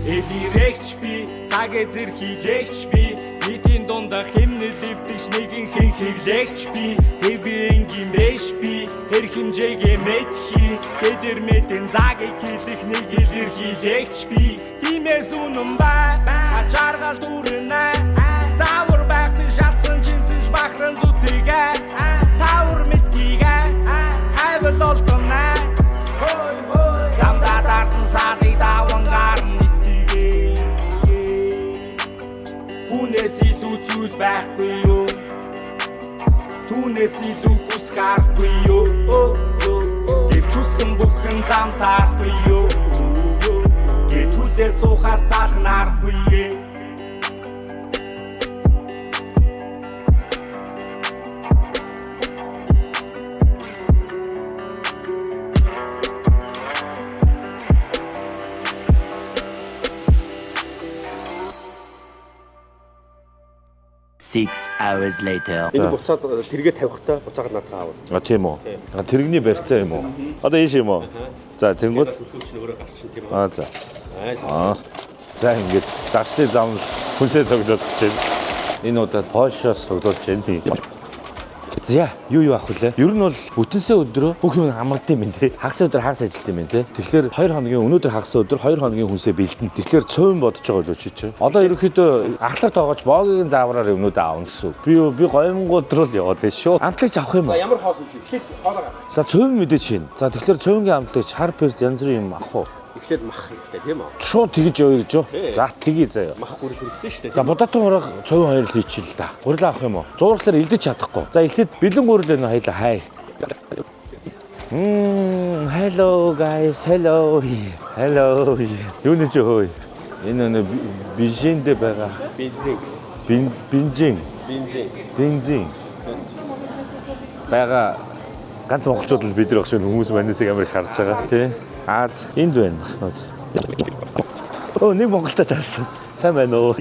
Элирэгч би, цагэ зэр хийлэгч би. Бидний дундаа хэмнэл өвдөж нэгэн хэн хэвлэгч би. Хэвэн гимэш би, хэр хэмжээгээ мэдхий. Гэдэр мэдэн цагэ хийлэх нэг илэр хийлэгч би. Тимээс үнэн бай, ачааргал дүүрнэ. Заавар байхны шатсан чинцэж бахран зүтгээ. Тавар мэдгийгээ, хайвал олтонэ. Замдаа дарсан сарыг даван гарна. Түүнээс илүү зүйл байхгүй юу? Түүнээс илүү хүс гарахгүй юу? Гэвчүүлсэн бүхэн зам таарахгүй юу? Гэтүүлээ суухаас залхнааргүй ээ. 6 hours later. Энэ буцаад тэргээ тавихтаа буцаагаар надад аав. А тийм үү. Тэрэгний барьцаа юм уу? Одоо ийш юм уу? За тэнгууд өөрөө гарчин тийм үү? За. За ингэж загсны зам хүнсээ тоглоод гэж байна. Энэ удаад Польшоос тоглож байна. За юу авах вүлээ? Ер нь бол бүтэнсээ өдрөө бүх юм амралт юм тий. Хагас өдөр хагас ажилт юм тий. Тэгэхээр 2 хоногийн өнөөдөр хагас өдөр 2 хоногийн хүнсээ бэлдэн. Тэгэхээр цөөн бодож байгаа л чи. Одоо ерөөхдөө ахлах тоогооч боогийн заавраар өмнөд аавна гэсэн. Би гоёмгууд руу л яваад байна шүү. Амтлагч авах юм уу? Ямар хоол юм бэ? Эхлээд хоолоо гаргах. За цөөн мэдээж шин. За тэгэхээр цөөнгийн амтлагч хар перс янз бүрийн юм авах уу? Эхлээд мах хэрэгтэй тийм үү? Шууд тэгж явъя гэж юу? За тэгье заяа. Мах гүрэл хэрэгтэй шүү дээ. За будатан ураг цовын хоёр л хийчихэл л да. Гурилаа авах юм уу? Зуурхлаар элдэж чадахгүй. За эхлээд бэлэн гурил байна хоёлаа хай. Hello guys. Hello. Hello. Юу нэ жоо. Энэ бензиндээ байгаа. Бензин. Бага ганц монголчууд л бид нар багш хүмүүс манайсыг амар их харж байгаа тий. Аз энд байна махнууд. Нэг Монголтой таарсан. Сайн байна уу?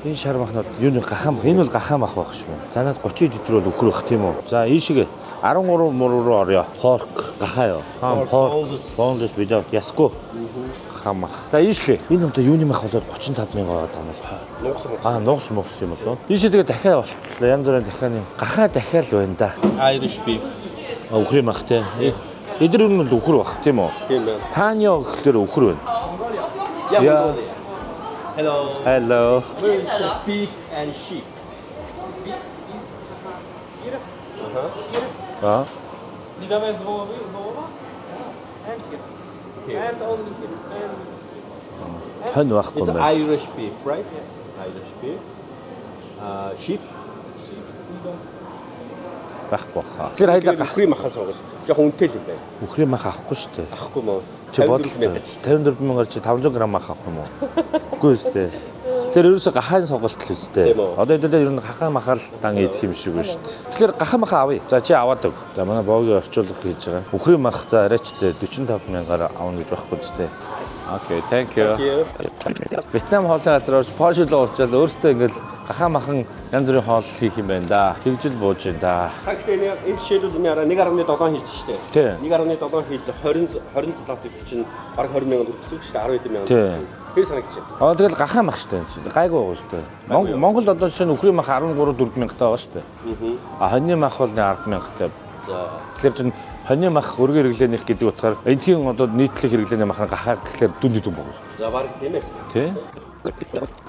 Энэ шар махнууд юу нэг гахаам. Энэ бол гахаам ах байх шүү. За над 30 литр бол өхөр бах тийм үү? За ийшээ 13 мөр руу орё. Порк гахаа юу? Порк. Бонгос бидээ ясгүй. Гахаам ах. За ийшлээ. Энэ одоо юуны мах болоод 35,000 аваад байгаа юм. Нугс мокс юм уу? Ийшээ тэгээ дахиад болтлоо. Янз бүрийн дахианы гахаа дахиад л байна да. Irish beef. Өхрийн мах тий. Эдгээр нь бол өхөр бах тийм үү? Тийм ээ. Танио гэхлээр өхөр байна. Yeah. Hello. Hello. Where is the beef and sheep? Beef is here. Ah. Nigame zwowa and here. And only here. Хэн байхгүй It's юм бэ? Irish beef, right? Yes. Irish beef. Sheep. We don't. Байхгүй хаа. Тэр хоёлаа өхрийн махаас сонгож. Жохон үнэтэй л юм байна. Өхрийн мах авахгүй шүү дээ. Авахгүй мó. Чи бодлоо 54,000-аар чи 500 г мах авах юм уу? Үгүй ээ. Тэр ерөөсө гахаан сонголт л үстэй. Одоо хэдүүлээ ер нь гахаан махаал дан идэх юм шиг байна шүү дээ. Тэгэхээр гахаан махаа авъя. За чи аваад өг. За манай боогийн орчуулга хийж байгаа. Өхрийн мах за арайчтай 45,000-аар авна гэж байхгүй зү. Окей, thank you. Вьетнам хоолны газар орж Польшид уучаал өөртөө ингээл гахаан махан янз бүрийн хоол хийх юм байна да. Тэгжил бууж байна да. Гэхдээ энэ жишээлбэл энэ 1.7 хийлж штэ. 1.7 хийл 20 злотыг чинь бараг 20,000 төгрөг гэсэн шүү дээ. 12,000 төгрөг. Тэр санагдаж байна. Тэгэл гахаан мах штэ. Гайгүй байгаа штэ. Монголд одоо жишээ нь өхрийн мах 13-4,000 таа байгаа штэ. А хоньны мах бол 10,000 таа. За. Тэгэхээр чинь хоньны мах өргөн хэрэглээнийх гэдэг утгаар энэхийн одоо нийтлэг хэрэглээний мах гахаа гэхлээр дүн дүн байгаа шүү. За баг тийм ээ. Тэ?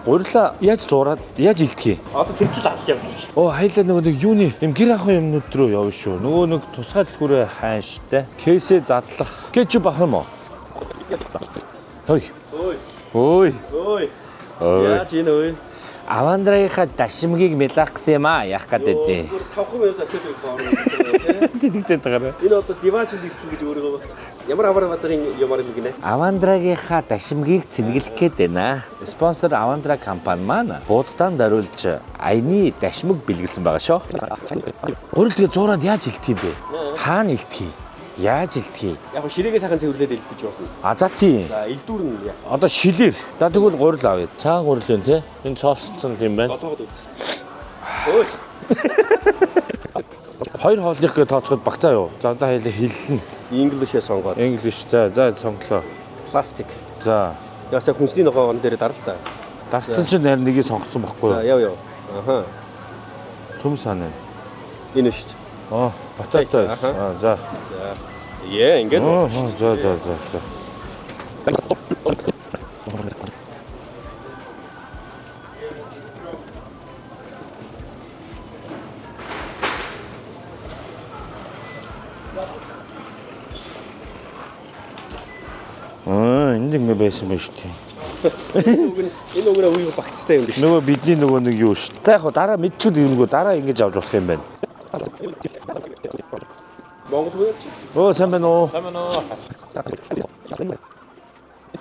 Гурилаа яаж зураад яаж илтгэе? Одоо тэр зүйл аль явдал шүү. Оо хайлаа нэг юуны юм гэр ахуй юмнууд руу явна шүү. Нөгөө нэг тусгай дэлгүүрээ хайштай. Кейсээ задлах. Кетчуп авах юм уу? Ой. Ой. Яаж ийм ой? Авандрагийнхаа дашимгийг мэлах гэсэн юм аа яах гээд дээ. 5 минут очоод байсан. Тэгдэг байгаа. Энэ одоо диваачл ирсэн гэж өөрөө ямар аваар базарын юмар юм гинэ. Авандрагийнхаа дашимгийг цэнгэлэх гээд байна. Спонсор Авандра компани маань буудастан дариулж аяны дашмиг бэлгэлсэн байгаа шүү. Гурил тэгээ зуураад яаж илтгэх юм бэ? Хаана илтгэе? Яаж илтгэе? Яг ширээгээ сайхан цэвэрлээд илтгэж явах. А за тийм. За элдүүр нь яа. Одоо шилээр. За тэгвэл гурил авъя. Цаан гурил юм те. Энэ цоолцсон юм байна. Дотоогод үз. Ой. Хоёр хоолныхгээ тооцоход багцаа юу? За одоо хоёлаа хэллэн. English-ээ сонгоод. English за сонглоо. Пластик. За. Яасаа хүнсний ногоон дээр дар л та. Дарсан чинь нэр нэгийг сонгоцсон байхгүй юу? За яв. Аха. Түм санаа. Энэ шүү дээ. Бататай. За. За. Яа, ингээд. За. Энд ингэ байсан ба шүү дээ. Энэ өгнө үеийг багцтай юм биш. Нөгөө бидний нөгөө нэг юу шүү. За яг дараа мэдчихвэл юу дараа ингэж авч болох юм байна. Монгол үеч. Оо сайн байна уу? Сайн байна уу?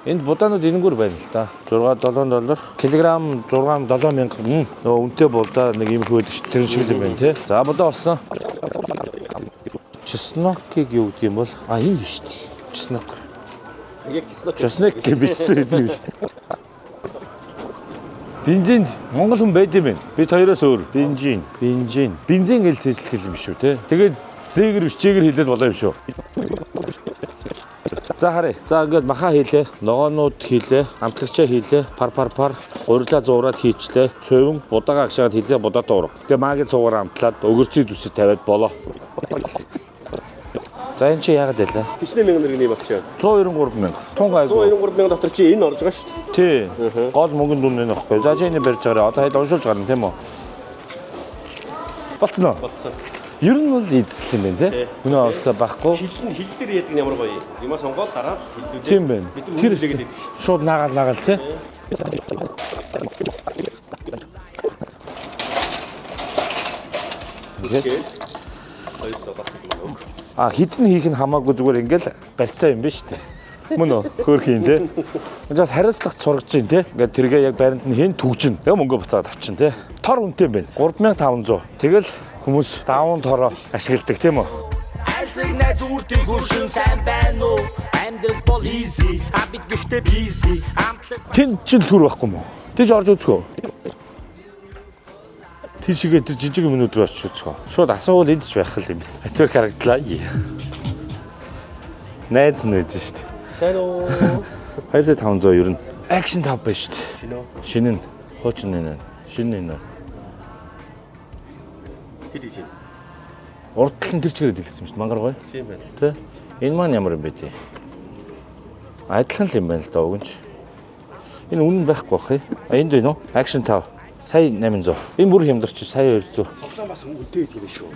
Энд будаанууд энэнгүүр байна л да. $6-7 килограмм 6-7,000. Нөгөө үнэтэй будаа нэг юм хөөд тэр шиг л юм байна тий. За будаа болсон. Чеснокийг юу гэдэг юм бол энэ биш тий. Чеснок. Яг чеснок. Чеснок гэж бичсэн юм шүү. Бензинд Монгол хүн байд юм байна. Бид хоёроос өөр. Бензин. Бензин гэж цэжлэх юм шүү те. Тэгээд зээгэр биш чээгэр хэлээд болоо юм шүү. За харъя. За ингээд маха хийлээ. Ногоонууд хийлээ. Амтлагчаа хийлээ. Пар. Гурилаа зуураад хийчлээ. Цовин будаага агшаад хийлээ. Будаатаа ураг. Тэгээ магийн цуугаар амтлаад өгөрцийн зүсэд тавиад болоо. За энэ чи яагаад байлаа? Хичнээн мянган нэрний багчаа. 193 мянга. Тунгаа 193 мянга дотор чи энэ орж байгаа шүү дээ. Тий. Гол мөнгөнд дүн энэ баггүй. За чи энэ барьж байгаарай. Одоо хайлт уншуулж гарна тийм үү? Болцсон уу? Болцсон. Ер нь бол эзэслэх юм байна тий. Өнөө олцоо байхгүй. Хил дээр яадаг нь ямар гоё. Юмаа сонгоод дараа хилдүүлээ. Тийм байна. Тэр шууд наагаал тий. Хідэн хийх нь хамаагүй зүгээр ингээл барьцаа юм байна шүү дээ. Мөн үү? Хөөрхийн тий. Угаас хариуцлагт сургаж чинь тий. Ингээд тэргээ яг баримт нь хэн түгжин. Тэгээ мөнгө буцаад авчин тий. Тор үнэтэй байна. 3500. Тэгэл хүмүүс даван тороо ашигладаг тийм үү? Айсыг найзууртыг хөршин сайн байна уу? Амьдрал бол easy. Бид гэхдээ busy. Тэн чин түр байхгүй юм уу? Тийж орж үзгөө. Тийшгээ тэр жижиг минут руу очиж үзгөө. Шууд асуувал энд ч байх юм. Атвар харагдлаа. Найз нэж шүү дээ. Сайн уу? 2500 ер нь. Action 5 байна шүү дээ. Шинэ нь хуучин нэ. Шинэ нэ. Хилий. Урдтал нь тэр чигээр дэлгэсэн юм шүү дээ. Мангар гоё. Тийм байна. Тэ? Энэ маань ямар юм бэ тий? Адилхан л юм байна л да уг нь ч. Энэ үнэн байхгүй бах. Энд байна уу? Action 5. Сая 800. Энэ бүр хямдарч сая 200. Тоглоом бас үнэтэй гэдэг юм шүү.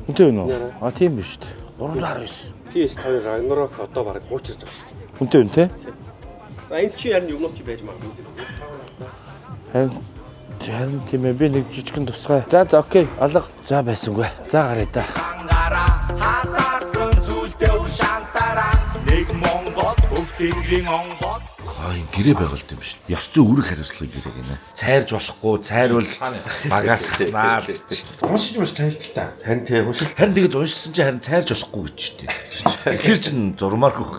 Үнэтэй байна уу? Тийм биш үү? 319. PS5 Ragnarok одоо бараг хуучирж байгаа шүү дээ. Үнэтэй байна те? За энэ чи харин юмнууд чи байж магадгүй. Харин тийм ээ би нэг жижигэн тусгай. За окей. Алга. За байсангүй. За гараа да. Хатасан зүйлдээ үл шантараа. Нэг Монгол бүгдийн онгод. Энэ гэрээ байгуулт юм шүү. Ёс зүйн үүрэг хариуцлага гэрээ гинэ. Цайрж болохгүй, цайрвал багаас хаснаа л гэж. Уншиж маш танилцтай. Харин тий уншил. Харин тэгээд уншсан чи харин цайрж болохгүй гэж дээ. Тэгэхээр чин зурмааргүй.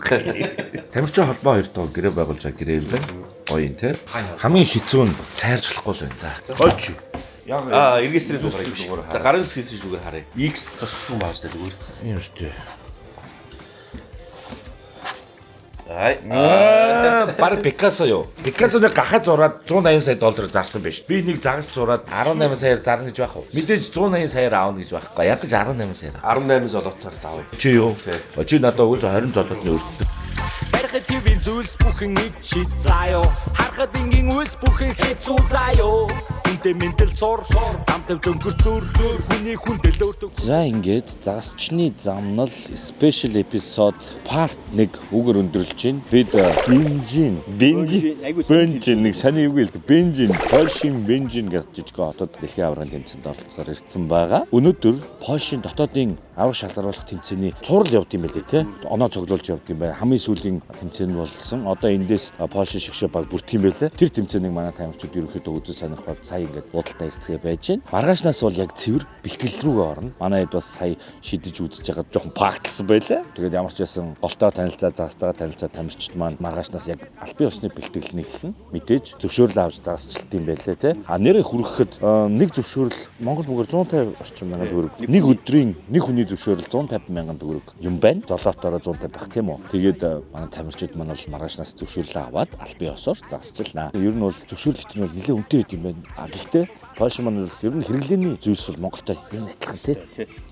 Тамирчин холбоо хоёр доо гэрээ байгуулж байгаа гэрээ юм байна. Гоё юм те. Хамгийн хэцүү нь цайрж болохгүй л байна да. Ойч. Эргэстрийн дугаарыг биш. За гарын хэсгээс зүгээр харъя. X зочсон бааж та зүгээр. Юм шүү дээ. Бараг Пикассо юу? Пикассоны гахаа зураад 180 сая доллар зарсан байж. Би нэг загас зураад 18 саяар зарна гэж байх уу? Мэдээж 180 саяар аавна гэж байхгүй. Ядаж 18 саяар. 18 золотоор заавал. Чи юу? Чи надад уус 20 золотны өртөд. Барихад тийм зүйлс бүхэн ид чи заяо. Харахад ингийн үйлс бүхэн хэцүү заяо. Үнтэй ментал сур замтав өнгөрцөр хүний хүндэл өөртөө. За ингээд загасчны замнал special episode part 1 үгээр өндөрлж байна. Бид бензин нэг саний үг хэлдэг. Польшийн бензин гэж жижиг хотод дэлхийн аврагын тэмцээнд оролцохоор ирсэн байгаа. Өнөөдөр Польшийн дотоодын авраг шалгаруулах тэмцээний цуврал явд юм байлээ те. Оноо цуглуулж явд юм байна. Хамгийн сүүлийн тэмцээн болсон. Одоо эндээс Польшийн шигшээ баг бүртгэх юм байлээ. Тэр тэмцээнийг манай тамирчид ерөөхдөө үзэж сонирхоод сая ингээд буудалтай ирцгээ байж байна. Маргаашнаас бол яг цэвэр бэлтгэл рүүгээ орно. Манай хэд бас сая шидэж үзэж байгаа жоохон пакталсан байлаа. Тэгээд ямар ч байсан голтоо танилцаа, застагаа танилцаа тамирчид маань маргаашнаас яг албан ёсны бэлтгэлийг эхэлнэ. Мэдээж зөвшөөрөл авч загасчлалт юм байлээ те. Нэрээ хүрэхэд нэг зөвшөөрөл Монгол мөнгөөр 150 орчим мянган төгрөг. Нэг өдрийн нэг хүний зөвшөөрөл 150 мянган төгрөг юм байна. Золотоороо 150 байх тийм үү. Тэгээд манай тамирчид маань бол маргаашнаас зөвшөөрлөө аваад албан ёсоор загасчлаа. Ер нь бол зөвшөөрөл хэвтер нь нэлээд үнэтэй байт юм байна. Гэхдээ Польш маань ер нь хэрэглээний зүйлс бол Монголтой ер нь адилхан тийм.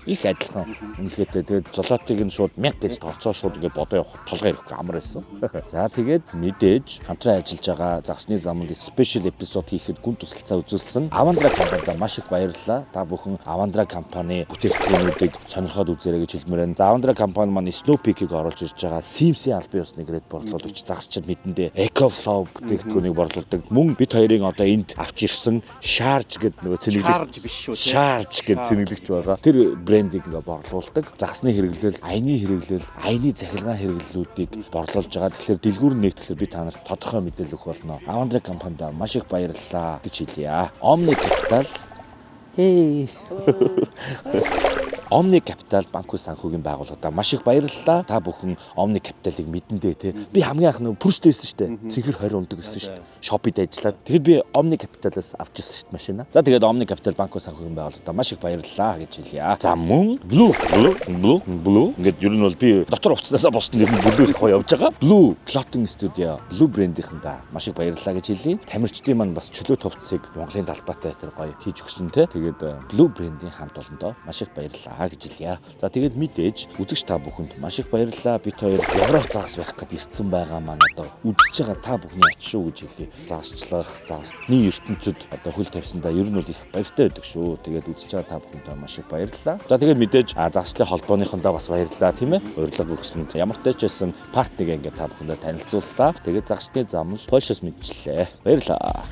Их адилхан. Үнэхээр тэгээд золотыг нь шууд 1000 гэж тооцоо шууд ингээд бодоо явах толгой ирэхгүй амар байсан. За тэгээд мэдээж хамтран ажиллаж байгаа загсны замд special episode хийхэд гүн тусалцаа үзүүлсэн Avandra компанид маш их баярлалаа. Та бүхэн Avandra компани бүтээгдэхүүнүүдийг сонирхоод үзээрэй гэж хэлмээр байна. За Avandra компани маань Snow Peak-ийг оруулж ирж байгаа CMC албан ёсны гэрээд борлуулагч загсчид мэдэндээ EcoFlow бүтээгдэхүүнийг борлуулдаг. Мөн бид хоёрын одоо энд авч ирсэн Charge гэдэг нөгөө цэнэглэгч Charge гэдэг цэнэглэгч байгаа. Тэр брендийг ингээ борлуулдаг. Загсны хэрэглэл, аяны хэрэглэл, аяны захилгаан хэрэглэлүүдийг борлуулж байгаа. Тэгэхээр дэлгүүр нэгтгэхлээр би та нарт тодорхой мэдээлэл өгөх болно. Avandra компанид маш их баярлалаа гэж хэлье. Omni Capital. Hey. Omni Capital банкуй санхүүгийн байгууллагад маш их баярлалаа. Та бүхэн Omni Capital-ыг мэдэндээ те. Би хамгийн анх нөө Purus дэйсэн шүү дээ. Цэнхэр 20 ундаг гэсэн шүү дээ. Shopee-д ажиллаад. Тэгэхэд би Omni Capital-аас авчихсан шүү дээ машина. За тэгээд Omni Capital банкуй санхүүгийн байгууллагад маш их баярлалаа гэж хэлье. За мөн Blue ингээд ер нь бол би дотор уцсаасаа босд нэр нь Blue хоо явж байгаа. Blue Clothing Studio Blue брэндийнхэндээ маш их баярлалаа гэж хэлье. Тамирчдын маань бас чөлөө товцыг Монголын талбайтай тэр гоё хийж өгсөн те. Тэгээд Blue брэндийн хамт олондоо маш их баярлалаа гэж хэлье. За тэгээд мэдээж үзэгч та бүхэнд маш их баярлалаа. Бид хоёр Европ загас байх гэд ирсэн байгаа маань одоо үзэж байгаа та бүхний ач шүү гэж хэлье. Загасчлах, загасны ертөнцид одоо хөл тавьсандаа ер нь бол их баяртай байдаг шүү. Тэгээд үзэж байгаа та бүхэнд маш их баярлалаа. За тэгээд мэдээж загслын холбооныхондоо бас баярлалаа тийм ээ. Урилга өгсөнд ямар ч тайчсан партнерыг ингээд та бүхэндээ танилцууллаа. Тэгээд загсны замл Польшоос мэдчихлээ. Баярлалаа.